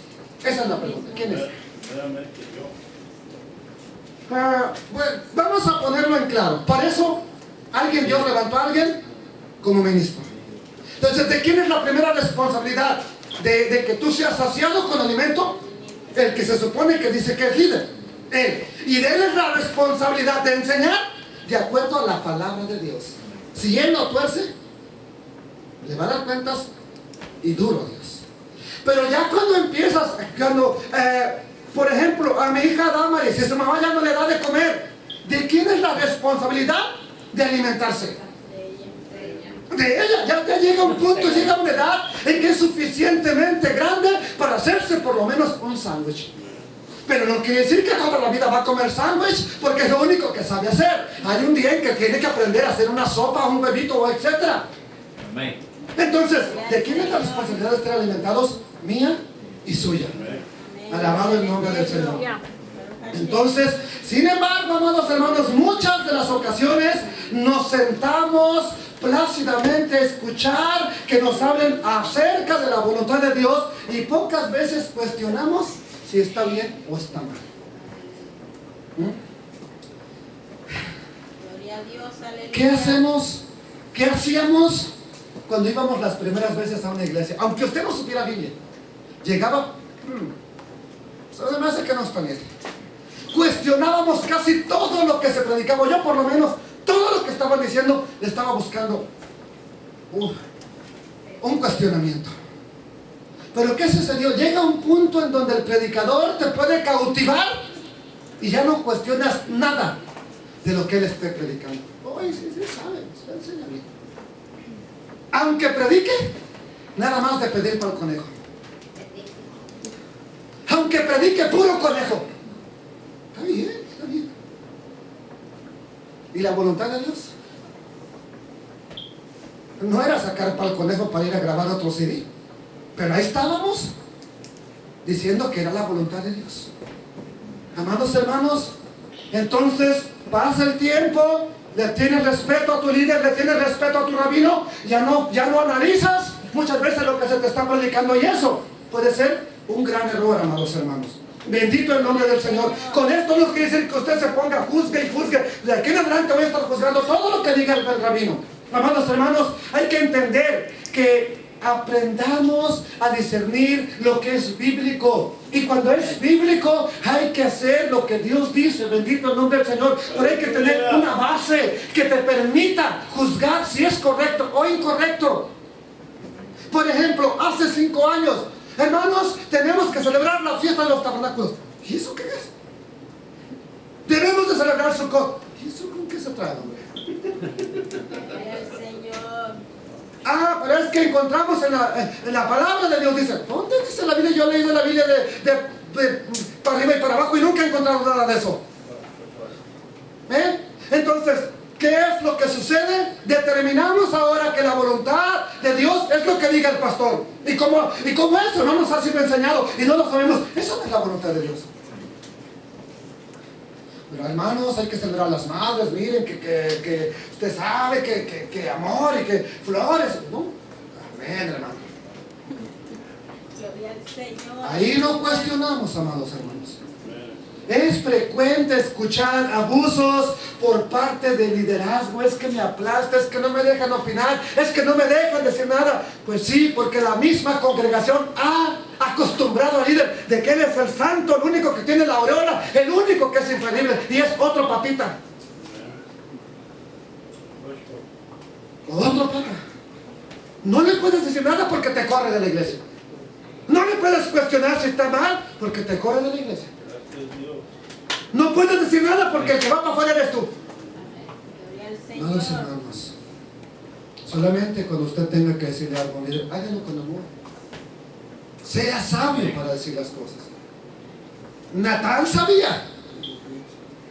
S1: Esa es la pregunta. ¿Quién es?
S2: Realmente yo.
S1: Bueno, vamos a ponerlo en claro. Para eso, Dios levantó a alguien como ministro. Entonces, ¿de quién es la primera responsabilidad? De que tú seas saciado con alimento. El que se supone que dice que es líder. Él. Y de él es la responsabilidad de enseñar de acuerdo a la palabra de Dios. Si él no tuerce, le va a dar cuentas y duro Dios. Pero ya cuando empiezas, por ejemplo, a mi hija Damaris, si su mamá ya no le da de comer, ¿de quién es la responsabilidad de alimentarse? De ella. Ya llega un punto, llega una edad en que es suficientemente grande para hacerse por lo menos un sándwich. Pero no quiere decir que toda la vida va a comer sándwich, porque es lo único que sabe hacer. Hay un día en que tiene que aprender a hacer una sopa, un huevito, etc.
S4: Amén.
S1: Entonces, ¿de quién es la responsabilidad de estar alimentados? Mía y suya. Alabado el nombre del Señor. Entonces, sin embargo, amados hermanos, muchas de las ocasiones nos sentamos plácidamente a escuchar que nos hablen acerca de la voluntad de Dios y pocas veces cuestionamos si está bien o está mal.
S3: Gloria a Dios, aleluya.
S1: ¿Qué hacemos? ¿Qué hacíamos cuando íbamos las primeras veces a una iglesia? Aunque usted no supiera Biblia, llegaba, se me hace que no está bien. Cuestionábamos casi todo lo que se predicaba. Yo por lo menos, todo lo que estaban diciendo, le estaba buscando un cuestionamiento. Pero ¿qué sucedió? Llega un punto en donde el predicador te puede cautivar y ya no cuestionas nada de lo que él esté predicando. Oye, sí, sabe, se enseña bien. Aunque predique, nada más de pedir para el conejo. Aunque predique puro conejo. Está bien, está bien. ¿Y la voluntad de Dios? No era sacar para el conejo para ir a grabar otro CD. Pero ahí estábamos diciendo que era la voluntad de Dios. Amados hermanos, entonces pasa el tiempo, le tienes respeto a tu líder, le tienes respeto a tu rabino, ya no analizas muchas veces lo que se te está predicando, y eso puede ser un gran error, amados hermanos. Bendito el nombre del Señor. Con esto no quiere decir que usted se ponga juzgue y juzgue. De aquí en adelante voy a estar juzgando todo lo que diga el rabino. Amados hermanos, hay que entender que aprendamos a discernir lo que es bíblico, y cuando es bíblico hay que hacer lo que Dios dice. Bendito el nombre del Señor. Pero hay que tener una base que te permita juzgar si es correcto o incorrecto. Por ejemplo, hace 5 años, hermanos, tenemos que celebrar la fiesta de los tabernáculos. ¿Y eso qué es? Debemos de celebrar Sukkot. ¿Y eso con qué se trae, hombre? Pero es que encontramos en la palabra de Dios, dice, ¿dónde dice la Biblia? Yo he leído la Biblia de para arriba y para abajo y nunca he encontrado nada de eso. Entonces, ¿qué es lo que sucede? Determinamos ahora que la voluntad de Dios es lo que diga el pastor. Y como eso no nos ha sido enseñado y no lo sabemos, eso no es la voluntad de Dios. Pero hermanos, hay que celebrar a las madres, miren que usted sabe que amor y que flores, ¿no? Amén, hermano.
S3: Gloria al Señor.
S1: Ahí no cuestionamos, amados hermanos. Es frecuente escuchar abusos por parte del liderazgo. Es que me aplasta, es que no me dejan opinar, es que no me dejan decir nada. Pues sí, porque la misma congregación ha acostumbrado al líder de que él es el santo, el único que tiene la aureola, el único que es infalible, y es otro papita. Otro papa. No le puedes decir nada porque te corre de la iglesia. No le puedes cuestionar si está mal porque te corre de la iglesia. No puedes decir nada porque el que va para afuera eres tú. Amados hermanos, solamente cuando usted tenga que decirle algo, mire, hágalo con amor. Sea sabio para decir las cosas. Natán sabía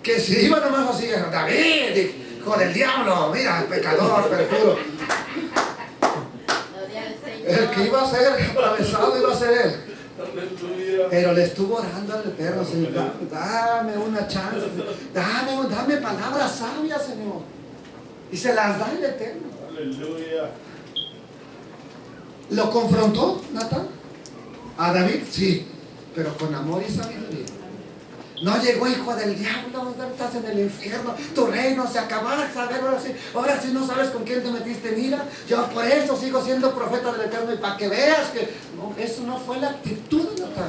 S1: que si iba nomás así, David, hijo del diablo, mira, pecador, perjuro. El que iba a ser atravesado iba a ser él.
S2: Aleluya.
S1: Pero le estuvo orando al Eterno, Señor, dame una chance, dame palabras sabias, Señor. Y se las da el Eterno.
S2: Aleluya.
S1: ¿Lo confrontó Natán? ¿A David? Sí, pero con amor y sabiduría. No llegó, hijo del diablo, estás en el infierno, tu reino se acabará, saber, ahora sí no sabes con quién te metiste, mira, yo por eso sigo siendo profeta del Eterno y para que veas que no, eso no fue la actitud de Natán.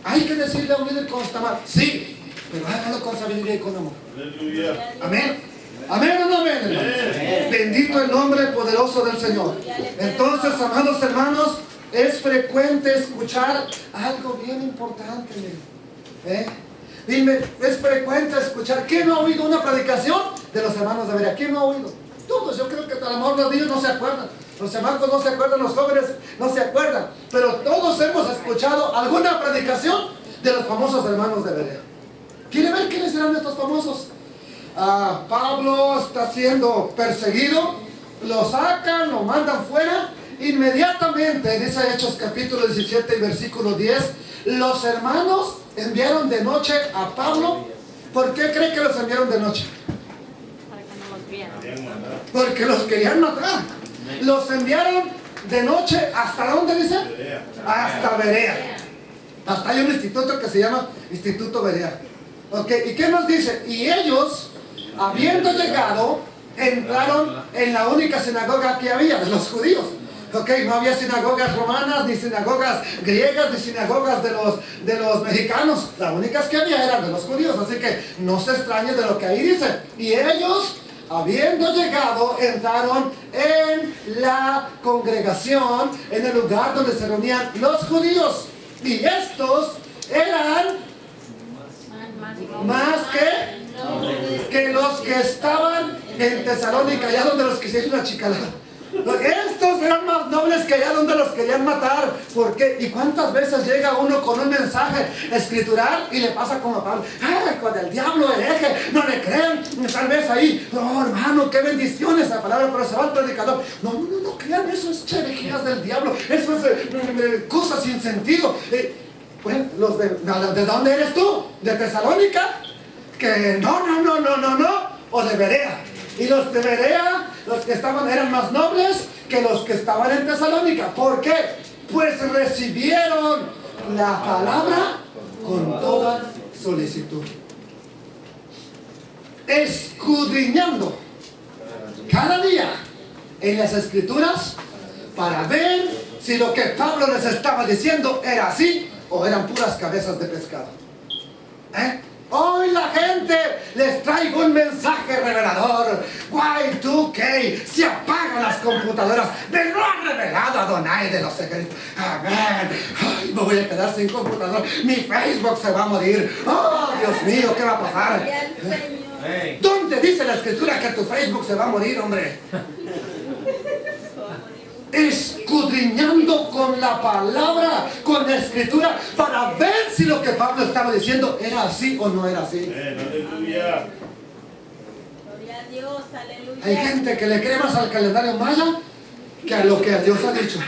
S1: Hay que decirle a un líder cómo está mal, sí, pero hágalo con sabiduría y con amor.
S2: Aleluya.
S1: Amén. Amén o no amén, hermanos. Bendito el nombre poderoso del Señor. Entonces, amados hermanos, es frecuente escuchar algo bien importante. Dime, es frecuente escuchar. ¿Quién no ha oído una predicación de los hermanos de Berea? ¿Quién no ha oído? Todos, yo creo que a lo mejor los niños no se acuerdan, los chamacos no se acuerdan, los jóvenes no se acuerdan, pero todos hemos escuchado alguna predicación de los famosos hermanos de Berea. ¿Quiere ver quiénes eran estos famosos? Pablo está siendo perseguido, lo sacan, lo mandan fuera. Inmediatamente, dice Hechos capítulo 17 y versículo 10, los hermanos enviaron de noche a Pablo. ¿Por qué cree que los enviaron de noche?
S3: Para que no los vieran.
S1: Porque los querían matar. Los enviaron de noche, ¿hasta dónde dice? Hasta Berea. Hasta hay un instituto que se llama Instituto Berea. ¿Y qué nos dice? Y ellos, habiendo llegado, entraron en la única sinagoga que había, de los judíos. No había sinagogas romanas, ni sinagogas griegas, ni sinagogas de los mexicanos. Las únicas que había eran de los judíos. Así que no se extrañe de lo que ahí dice. Y ellos, habiendo llegado, entraron en la congregación, en el lugar donde se reunían los judíos. Y estos eran más que los que estaban en Tesalónica, allá donde los quisieron achicalar. Estos eran más nobles que allá donde los querían matar. ¿Por qué? ¿Y cuántas veces llega uno con un mensaje escritural y le pasa como a Pablo? ¡Ay, con el diablo hereje! No le crean, tal vez ahí. No, hermano, qué bendición esa palabra, pero se va el predicador. No crean, eso es herejías del diablo. Eso es cosas sin sentido. Bueno, ¿de dónde eres tú? ¿De Tesalónica? Que no. O de Berea. Y los de Berea, los que estaban, eran más nobles que los que estaban en Tesalónica. ¿Por qué? Pues recibieron la palabra con toda solicitud, escudriñando cada día en las escrituras para ver si lo que Pablo les estaba diciendo era así o eran puras cabezas de pescado. Hoy la gente les traigo un mensaje revelador. Y2K, se apagan las computadoras. Me lo ha revelado Adonai de los ejércitos. Amén. Ay, me voy a quedar sin computadora. Mi Facebook se va a morir. Oh, Dios mío, ¿qué va a pasar? ¿Dónde dice la escritura que tu Facebook se va a morir, hombre? Escudriñando con la palabra, con la escritura, para ver si lo que Pablo estaba diciendo era así o no era así.
S2: Aleluya.
S3: Gloria a Dios, aleluya.
S1: Hay gente que le cree más al calendario maya que a lo que Dios ha dicho.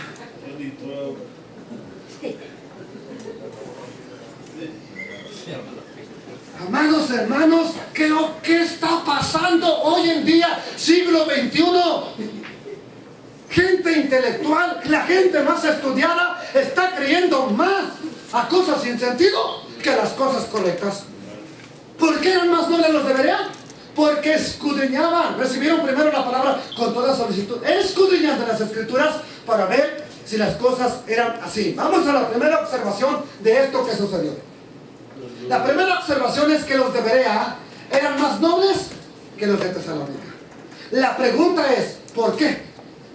S1: Amados hermanos, ¿qué está pasando hoy en día, siglo XXI? Gente intelectual, la gente más estudiada está creyendo más a cosas sin sentido que a las cosas correctas. ¿Por qué eran más nobles los de Berea? Porque escudriñaban, recibieron primero la palabra con toda solicitud, escudriñando las escrituras para ver si las cosas eran así. Vamos a la primera observación de esto que sucedió. La primera observación es que los de Berea eran más nobles que los de Tesalónica. La pregunta es, ¿por qué?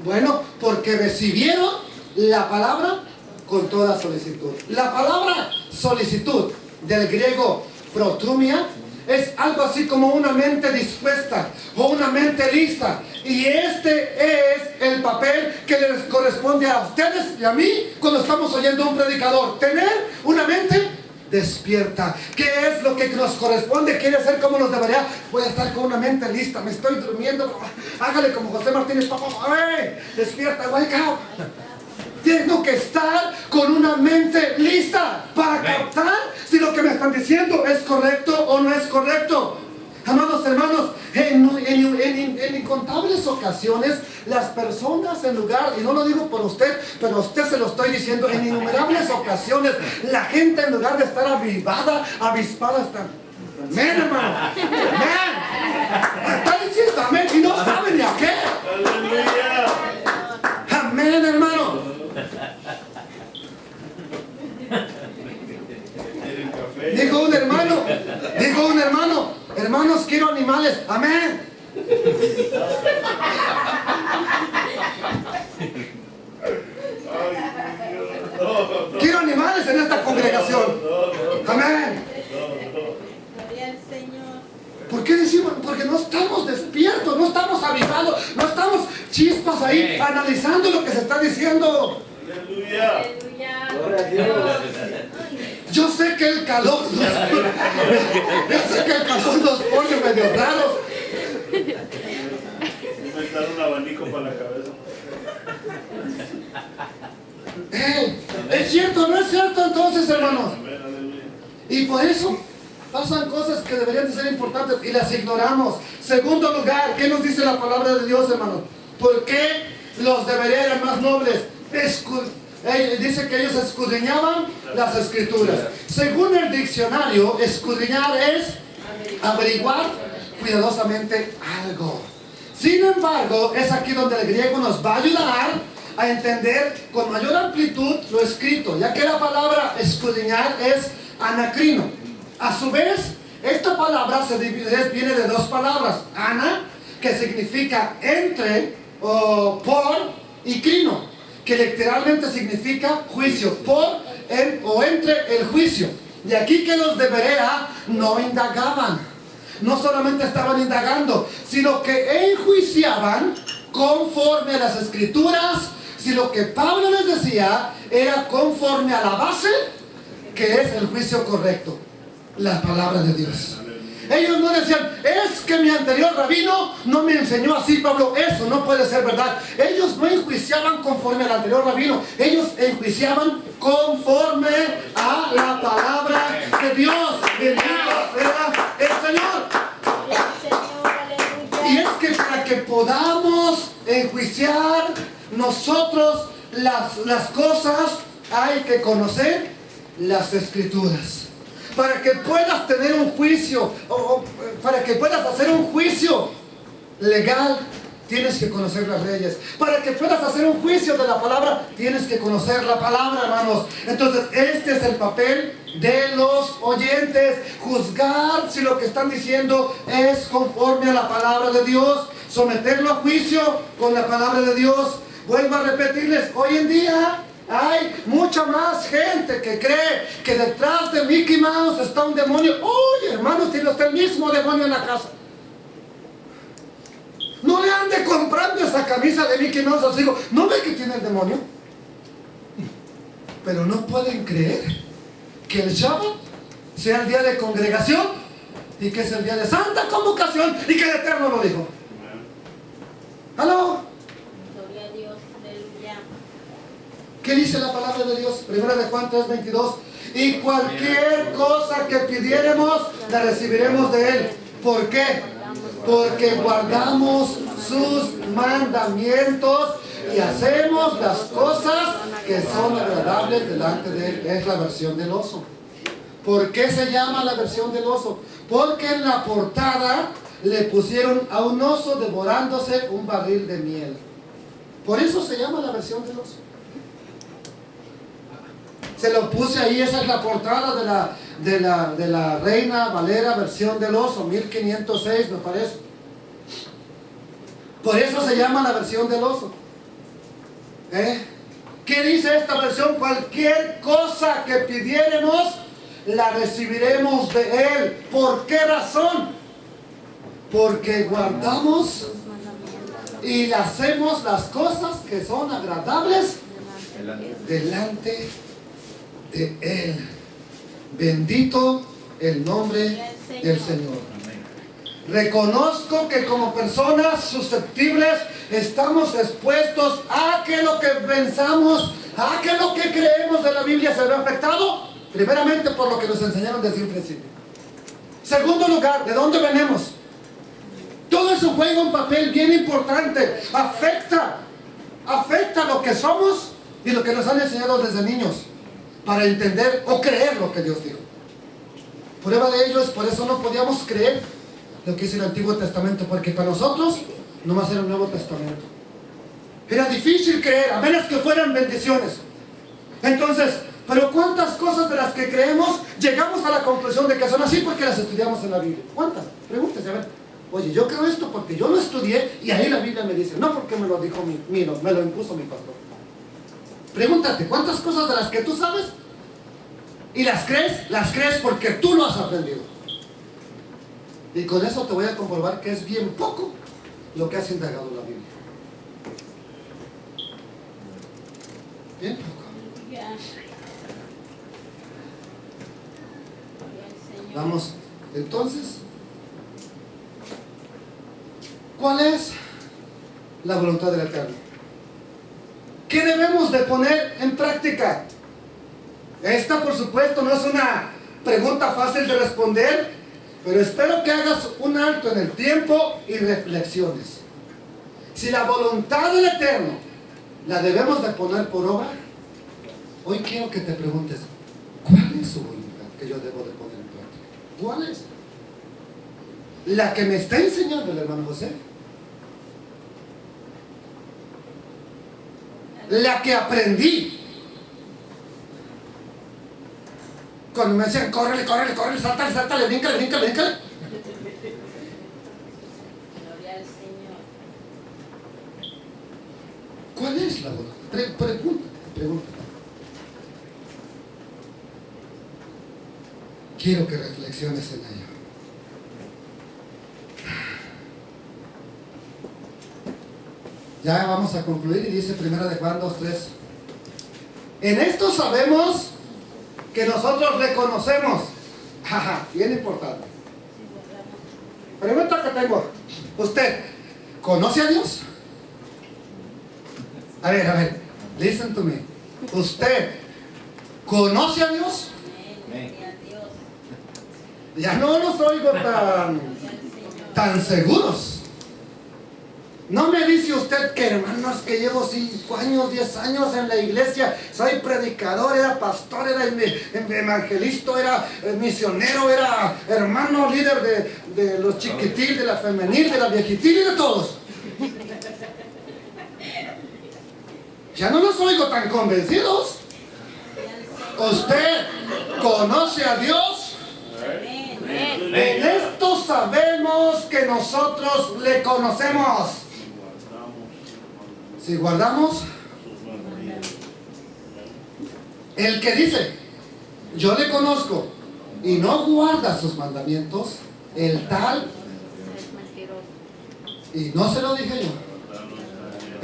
S1: Bueno, porque recibieron la palabra con toda solicitud. La palabra solicitud, del griego protumia, es algo así como una mente dispuesta o una mente lista. Y este es el papel que les corresponde a ustedes y a mí cuando estamos oyendo a un predicador. Tener una mente despierta. ¿Qué es lo que nos corresponde? ¿Quiere ser como nos debería? Voy a estar con una mente lista. Me estoy durmiendo. Hágale como José Martínez. Papá, despierta, wake up. Tengo que estar con una mente lista para captar si lo que me están diciendo es correcto o no es correcto. Amados hermanos, en incontables ocasiones las personas en lugar, y no lo digo por usted, pero a usted se lo estoy diciendo, en innumerables ocasiones la gente en lugar de estar avispada está. Amén, hermano. Amén. Está diciendo amén y no sabe ni a qué.
S2: Aleluya.
S1: Amén, hermano.
S2: ¿Quieren café?
S1: Dijo un hermano, hermanos, quiero animales. Amén.
S2: Ay, Dios. No.
S1: Quiero animales en esta congregación. Amén.
S3: Gloria al Señor.
S1: ¿Por qué decimos? Porque no estamos despiertos, no estamos avisados, no estamos chispas ahí analizando lo que se está diciendo.
S2: Aleluya.
S3: Aleluya.
S4: Gloria a Dios.
S1: Yo sé que el calor nos pone medio raros.
S2: Inventar un abanico para la cabeza.
S1: ¿Es cierto o no es cierto entonces, hermanos?
S2: Amén, aleluya.
S1: Y por eso pasan cosas que deberían de ser importantes y las ignoramos. Segundo lugar, ¿qué nos dice la palabra de Dios, hermanos? ¿Por qué los deberían ser más nobles? Dice que ellos escudriñaban las escrituras. Según el diccionario, escudriñar es averiguar cuidadosamente algo. Sin embargo, es aquí donde el griego nos va a ayudar a entender con mayor amplitud lo escrito, ya que la palabra escudriñar es anacrino. A su vez, esta palabra viene de dos palabras: ana, que significa entre o por, y crino, que literalmente significa juicio, por o entre el juicio. De aquí que los de Berea no indagaban, no solamente estaban indagando, sino que enjuiciaban conforme a las escrituras, si lo que Pablo les decía era conforme a la base, que es el juicio correcto, la palabra de Dios. Ellos no decían, es que mi anterior rabino no me enseñó así, Pablo, eso no puede ser verdad. Ellos no enjuiciaban conforme al anterior rabino, ellos enjuiciaban conforme a la palabra de Dios. Bendito sea el Señor.
S3: Gloria al Señor. Aleluya.
S1: Y es que para que podamos enjuiciar nosotros las cosas, hay que conocer las escrituras. Para que puedas tener un juicio, para que puedas hacer un juicio legal, tienes que conocer las leyes. Para que puedas hacer un juicio de la palabra, tienes que conocer la palabra, hermanos. Entonces, este es el papel de los oyentes: juzgar si lo que están diciendo es conforme a la palabra de Dios, someterlo a juicio con la palabra de Dios. Vuelvo a repetirles, hoy en día hay mucha más gente que cree que detrás de Mickey Mouse está un demonio. Uy, hermanos, tiene usted el mismo demonio en la casa. No le ande comprando esa camisa de Mickey Mouse a su hijo. ¿No ve que tiene el demonio? Pero no pueden creer que el Shabbat sea el día de congregación y que es el día de santa convocación y que el Eterno lo dijo. ¿Aló?
S3: Gloria a Dios. Aleluya.
S1: ¿Qué dice la palabra de Dios? Primera de Juan 3:22. Y cualquier cosa que pidiéremos, la recibiremos de Él. ¿Por qué? Porque guardamos sus mandamientos y hacemos las cosas que son agradables delante de Él. Es la versión del oso. ¿Por qué se llama la versión del oso? Porque en la portada le pusieron a un oso devorándose un barril de miel. Por eso se llama la versión del oso. Se lo puse ahí, esa es la portada de la Reina Valera versión del oso, 1506 me parece. Por eso se llama la versión del oso. ¿Qué dice esta versión? Cualquier cosa que pidiéremos, la recibiremos de Él. ¿Por qué razón? Porque guardamos y hacemos las cosas que son agradables delante de Él. Bendito el nombre del Señor. Reconozco que como personas susceptibles estamos expuestos a que lo que pensamos, a que lo que creemos de la Biblia se vea afectado, primeramente por lo que nos enseñaron desde un principio. Segundo lugar, ¿de dónde venimos? Todo eso juega un papel bien importante. Afecta lo que somos y lo que nos han enseñado desde niños para entender o creer lo que Dios dijo. Prueba de ello es por eso no podíamos creer lo que dice el Antiguo Testamento, porque para nosotros nomás era el Nuevo Testamento. Era difícil creer, a menos que fueran bendiciones. Entonces, pero ¿cuántas cosas de las que creemos llegamos a la conclusión de que son así porque las estudiamos en la Biblia? ¿Cuántas? Pregúntese, a ver. Oye, yo creo esto porque yo lo estudié y ahí la Biblia me dice, no porque me lo dijo me lo impuso mi pastor. Pregúntate, ¿cuántas cosas de las que tú sabes y las crees porque tú lo has aprendido? Y con eso te voy a comprobar que es bien poco lo que has indagado la Biblia. Bien poco. Vamos, entonces, ¿cuál es la voluntad del Eterno? ¿Qué debemos de poner en práctica? Esta, por supuesto, no es una pregunta fácil de responder, pero espero que hagas un alto en el tiempo y reflexiones. Si la voluntad del Eterno la debemos de poner por obra, hoy quiero que te preguntes, ¿cuál es su voluntad que yo debo de poner en práctica? ¿Cuál es? ¿La que me está enseñando el hermano José? ¿La que aprendí? Cuando me decían, córrele, sáltale, bríncale.
S3: Gloria al Señor.
S1: ¿Cuál es la voluntad? Pregunta. Quiero que reflexiones en ello. Ya vamos a concluir y dice 1 de Juan 2:3. En esto sabemos que nosotros le conocemos. Bien importante. Pregunta que tengo. ¿Usted conoce a Dios? A ver, listen to me. ¿Usted conoce a Dios? Ya no los oigo tan seguros. No me dice usted que hermanos que llevo 5 años, 10 años en la iglesia, soy predicador, era pastor, era evangelista, era misionero, era hermano líder de los chiquitil, de la femenil, de la viejitil y de todos. Ya no los oigo tan convencidos. ¿Usted conoce a Dios? En esto sabemos que nosotros le conocemos. Si guardamos, el que dice, yo le conozco y no guarda sus mandamientos, el tal, y no se lo dije yo,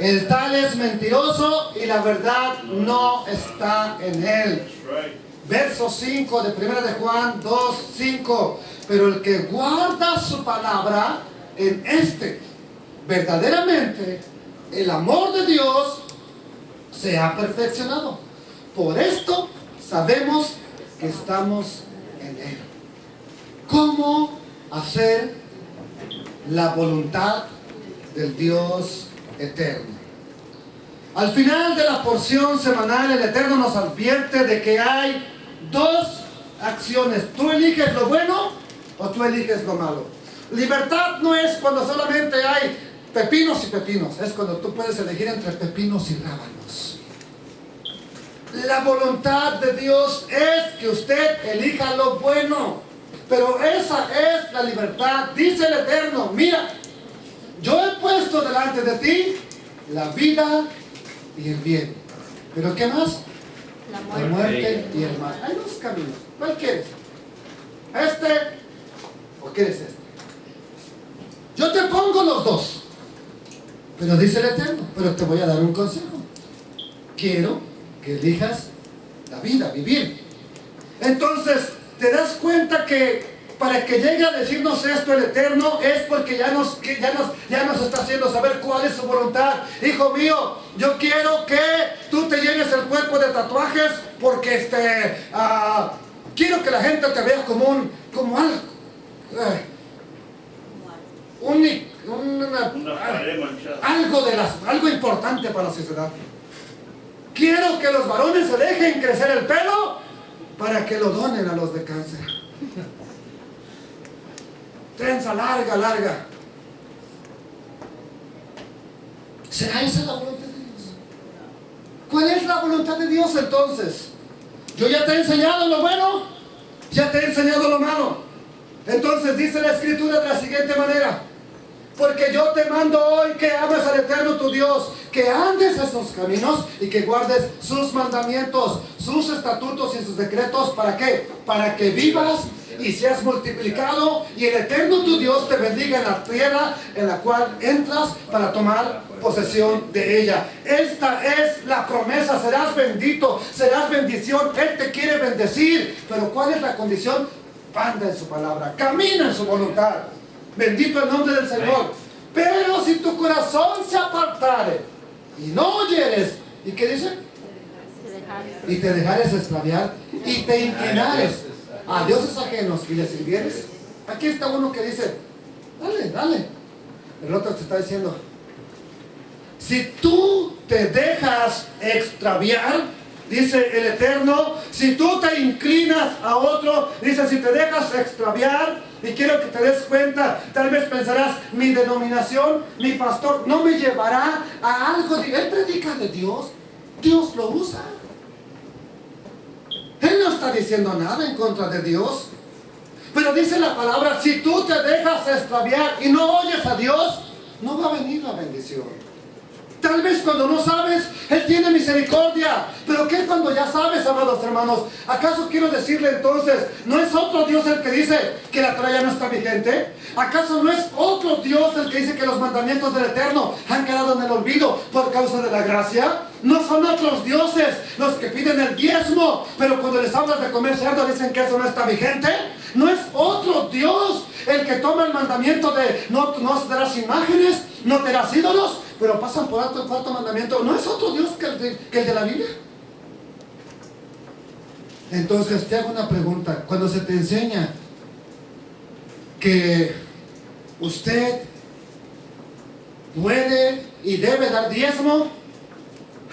S1: el tal es mentiroso y la verdad no está en él. Verso 5 de 1 de Juan 2:5. Pero el que guarda su palabra, en este verdaderamente el amor de Dios se ha perfeccionado. Por esto sabemos que estamos en él. ¿Cómo hacer la voluntad del Dios eterno? Al final de la porción semanal, el Eterno nos advierte de que hay 2 acciones. Tú eliges lo bueno o tú eliges lo malo. Libertad no es cuando solamente hay pepinos y pepinos. Es cuando tú puedes elegir entre pepinos y rábanos. La voluntad de Dios es que usted elija lo bueno. Pero esa es la libertad. Dice el Eterno, mira, yo he puesto delante de ti la vida y el bien. ¿Pero qué más? La muerte y el mal. Hay 2 caminos. ¿Cuál quieres? ¿Este o quieres este? Yo te pongo los 2. Pero dice el Eterno, pero te voy a dar un consejo. Quiero que elijas la vida, vivir. Entonces, te das cuenta que para que llegue a decirnos esto el Eterno es porque ya nos está haciendo saber cuál es su voluntad. Hijo mío, yo quiero que tú te llenes el cuerpo de tatuajes porque quiero que la gente te vea como
S2: Una pared manchada.
S1: algo importante para la sociedad. Quiero que los varones se dejen crecer el pelo para que lo donen a los de cáncer. Trenza larga. ¿Será esa la voluntad de Dios? ¿Cuál es la voluntad de Dios entonces? Yo ya te he enseñado lo bueno, ya te he enseñado lo malo. Entonces dice la Escritura de la siguiente manera: porque yo te mando hoy que ames al Eterno tu Dios, que andes en sus caminos y que guardes sus mandamientos, sus estatutos y sus decretos. ¿Para qué? Para que vivas y seas multiplicado y el Eterno tu Dios te bendiga en la tierra en la cual entras para tomar posesión de ella. Esta es la promesa: serás bendito, serás bendición. Él te quiere bendecir, pero ¿cuál es la condición? Anda en su palabra, camina en su voluntad. Bendito el nombre del Señor. Pero si tu corazón se apartare y no oyeres, ¿y qué dice? Y te dejares extraviar y te inclinares a dioses ajenos y les sirvieres. Aquí está uno que dice: dale. El otro te está diciendo: si tú te dejas extraviar, dice el Eterno, si tú te inclinas a otro, dice, si te dejas extraviar, y quiero que te des cuenta, tal vez pensarás, mi denominación, mi pastor, no me llevará a algo. Él predica de Dios, Dios lo usa. Él no está diciendo nada en contra de Dios. Pero dice la palabra: si tú te dejas extraviar y no oyes a Dios, no va a venir la bendición. Tal vez cuando no sabes, Él tiene misericordia. Pero ¿qué cuando ya sabes, amados hermanos? ¿Acaso quiero decirle entonces, no es otro Dios el que dice que la Torá ya no está vigente? ¿Acaso no es otro Dios el que dice que los mandamientos del Eterno han quedado en el olvido por causa de la gracia? No son otros dioses los que piden el diezmo, pero cuando les hablas de comer cerdo dicen que eso no está vigente. No es otro Dios el que toma el mandamiento de no darás imágenes, no te harás ídolos, pero pasan por alto el cuarto mandamiento. ¿No es otro Dios que el de la Biblia? Entonces te hago una pregunta. Cuando se te enseña que usted puede y debe dar diezmo,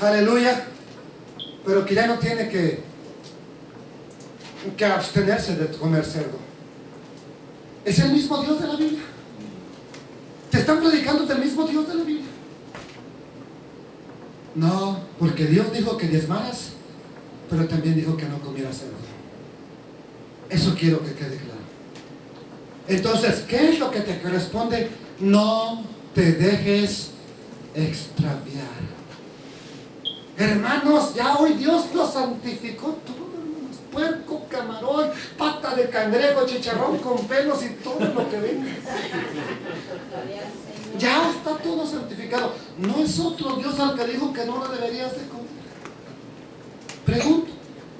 S1: aleluya, pero que ya no tiene que abstenerse de comer cerdo, ¿es el mismo Dios de la Biblia? ¿Te están predicando del mismo Dios de la Biblia? No, porque Dios dijo que diezmaras, pero también dijo que no comieras cerdo. Eso quiero que quede claro. Entonces, ¿qué es lo que te corresponde? No te dejes extraviar. Hermanos, ya hoy Dios lo santificó todo, hermanos. Puerco, camarón, pata de cangrejo, chicharrón con pelos y todo lo que venga. Ya está todo santificado. No es otro Dios al que dijo que no lo deberías de comer. Pregunto.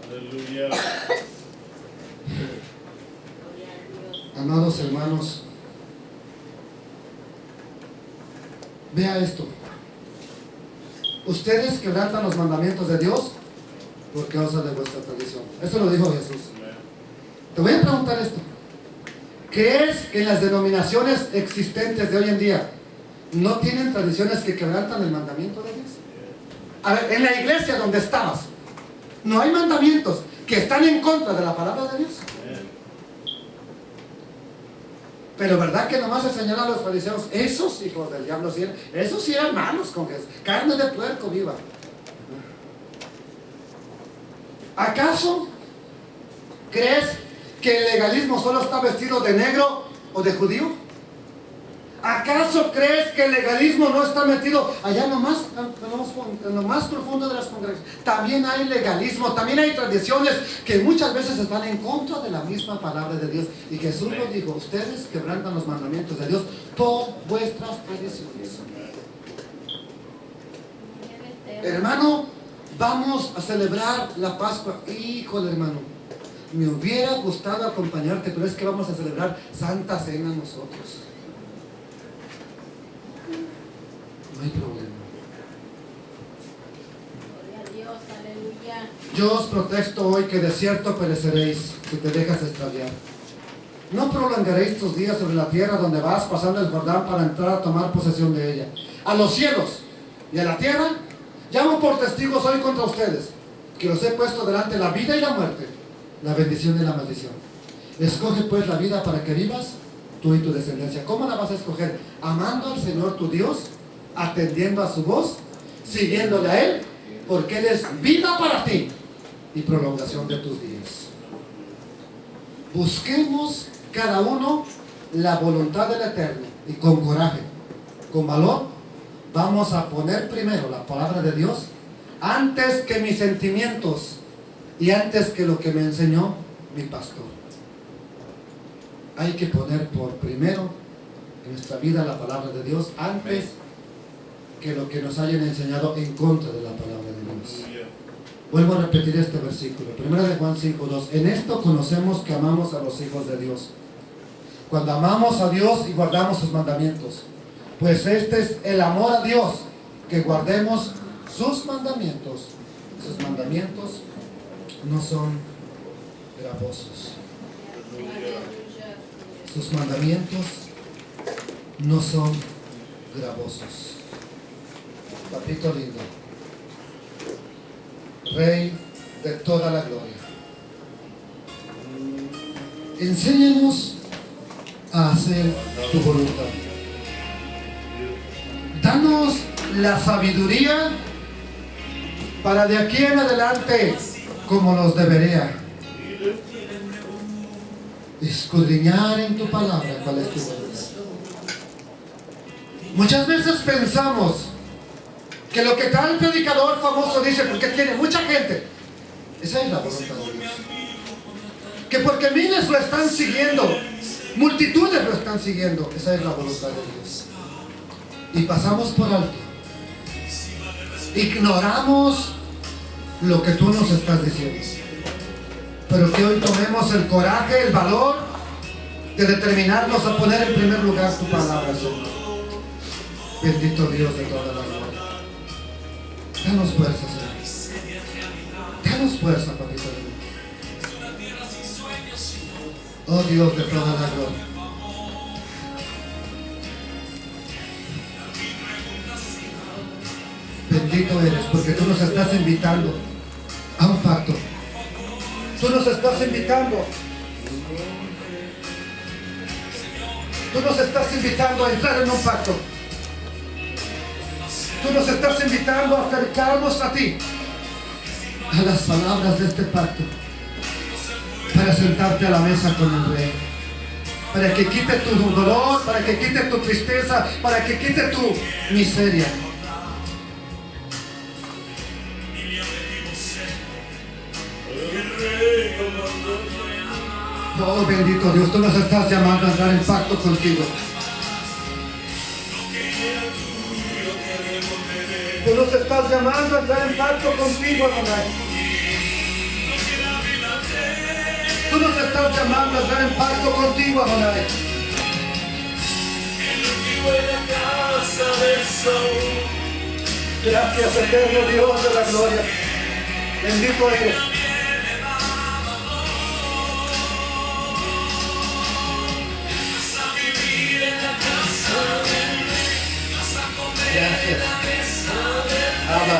S2: Aleluya.
S1: Amados hermanos, vea esto. Ustedes quebrantan los mandamientos de Dios por causa de vuestra tradición. Eso lo dijo Jesús. Te voy a preguntar esto. ¿Crees que en las denominaciones existentes de hoy en día no tienen tradiciones que quebrantan el mandamiento de Dios? A ver, en la iglesia donde estabas, ¿no hay mandamientos que están en contra de la palabra de Dios? Pero ¿verdad que nomás se señala a los fariseos? Esos hijos del diablo, esos sí eran malos con Jesús. Carne de puerco viva. ¿Acaso crees que el legalismo solo está vestido de negro o de judío? ¿Acaso crees que el legalismo no está metido allá en lo más profundo de las congregaciones? También hay legalismo, también hay tradiciones que muchas veces están en contra de la misma palabra de Dios. Y Jesús lo dijo: ustedes quebrantan los mandamientos de Dios por vuestras tradiciones. Hermano, vamos a celebrar la Pascua. Híjole, hermano, me hubiera gustado acompañarte, pero es que vamos a celebrar Santa Cena nosotros. No hay problema.
S3: Gloria a Dios, aleluya.
S1: Yo os protesto hoy que de cierto pereceréis si te dejas extraviar. No prolongaréis tus días sobre la tierra donde vas pasando el Jordán para entrar a tomar posesión de ella. A los cielos y a la tierra llamo por testigos hoy contra ustedes, que los he puesto delante la vida y la muerte, la bendición y la maldición. Escoge pues la vida para que vivas tú y tu descendencia. ¿Cómo la vas a escoger? Amando al Señor tu Dios, atendiendo a su voz, siguiéndole a Él, porque Él es vida para ti y prolongación de tus días. Busquemos cada uno la voluntad del Eterno y con coraje, con valor, vamos a poner primero la palabra de Dios antes que mis sentimientos y antes que lo que me enseñó mi pastor. Hay que poner por primero en nuestra vida la palabra de Dios antes que lo que nos hayan enseñado en contra de la palabra de Dios. Vuelvo a repetir este versículo, 1 de Juan 5:2. En esto conocemos que amamos a los hijos de Dios, cuando amamos a Dios y guardamos sus mandamientos. Pues este es el amor a Dios, que guardemos sus mandamientos. Sus mandamientos no son gravosos. Sus mandamientos no son gravosos. Papito lindo, Rey de toda la gloria, enséñanos a hacer tu voluntad. Danos la sabiduría para de aquí en adelante, como nos debería, escudriñar en tu palabra cuál es tu voluntad. Muchas veces pensamos que lo que tal predicador famoso dice, porque tiene mucha gente, esa es la voluntad de Dios. Que porque miles lo están siguiendo, multitudes lo están siguiendo, esa es la voluntad de Dios. Y pasamos por alto, ignoramos lo que tú nos estás diciendo. Pero que hoy tomemos el coraje, el valor de determinarnos a poner en primer lugar tu palabra, Señor. Bendito Dios de toda la gloria. Danos fuerza, Señor. Danos fuerza, papito. Oh Dios de toda la gloria. Bendito eres, porque tú nos estás invitando a un pacto. Tú nos estás invitando. Tú nos estás invitando a entrar en un pacto. Tú nos estás invitando a acercarnos a ti, a las palabras de este pacto, para sentarte a la mesa con el Rey, para que quite tu dolor, para que quite tu tristeza, para que quite tu miseria. Oh, bendito Dios, tú nos estás llamando a entrar en pacto contigo. Tú nos estás llamando a entrar en pacto contigo, Adonai. Tú nos estás llamando a entrar en pacto contigo, Adonai. Gracias, eterno Dios de la gloria. Bendito eres. Gracias, Abba,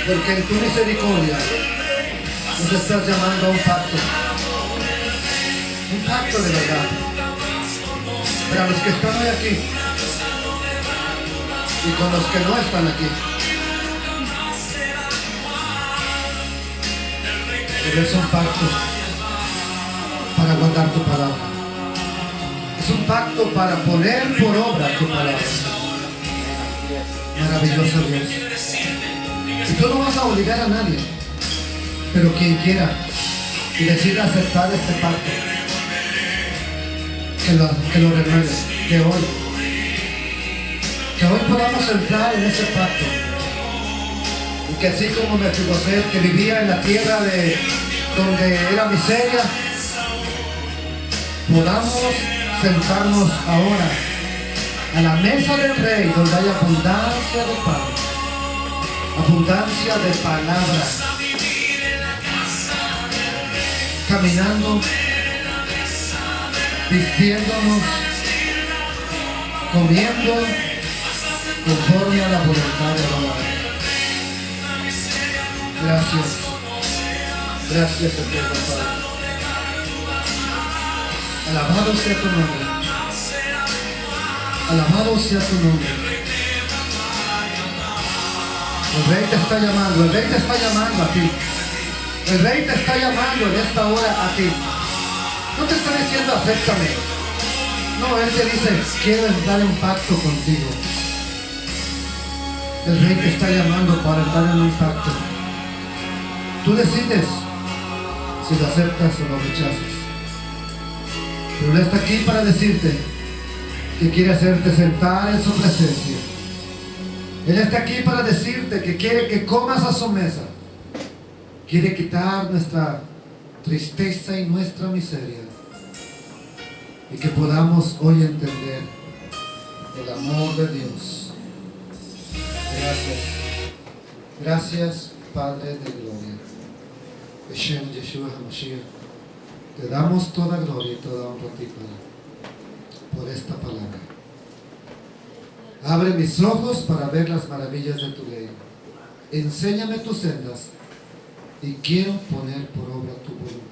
S1: porque en tu misericordia nos estás llamando a un pacto de verdad, para los que están hoy aquí y con los que no están aquí. Pero es un pacto para guardar tu palabra, es un pacto para poner por obra tu palabra. Maravilloso Dios. Y tú no vas a obligar a nadie, pero quien quiera y decida aceptar este pacto, que lo renueve, que hoy podamos entrar en ese pacto, y que así como Mefiboset, que vivía en la tierra de donde era miseria, podamos sentarnos ahora a la mesa del Rey, donde hay abundancia de pan, abundancia de palabra, caminando, vistiéndonos, comiendo conforme a la voluntad de Dios. Gracias. Gracias, Eterno Padre. Alabado sea tu nombre. Alabado sea tu nombre. El Rey te está llamando. El Rey te está llamando a ti. El Rey te está llamando en esta hora a ti. No te está diciendo acéptame. No, Él te dice quiero entrar en pacto contigo. El Rey te está llamando para entrar en un pacto. Tú decides si lo aceptas o lo rechazas. Pero Él está aquí para decirte que quiere hacerte sentar en su presencia. Él está aquí para decirte que quiere que comas a su mesa. Quiere quitar nuestra tristeza y nuestra miseria. Y que podamos hoy entender el amor de Dios. Gracias. Gracias, Padre de gloria. Beshem Yeshua HaMashiach. Te damos toda gloria y toda honra a ti, Padre, por esta palabra. Abre mis ojos para ver las maravillas de tu ley. Enséñame tus sendas y quiero poner por obra tu voluntad.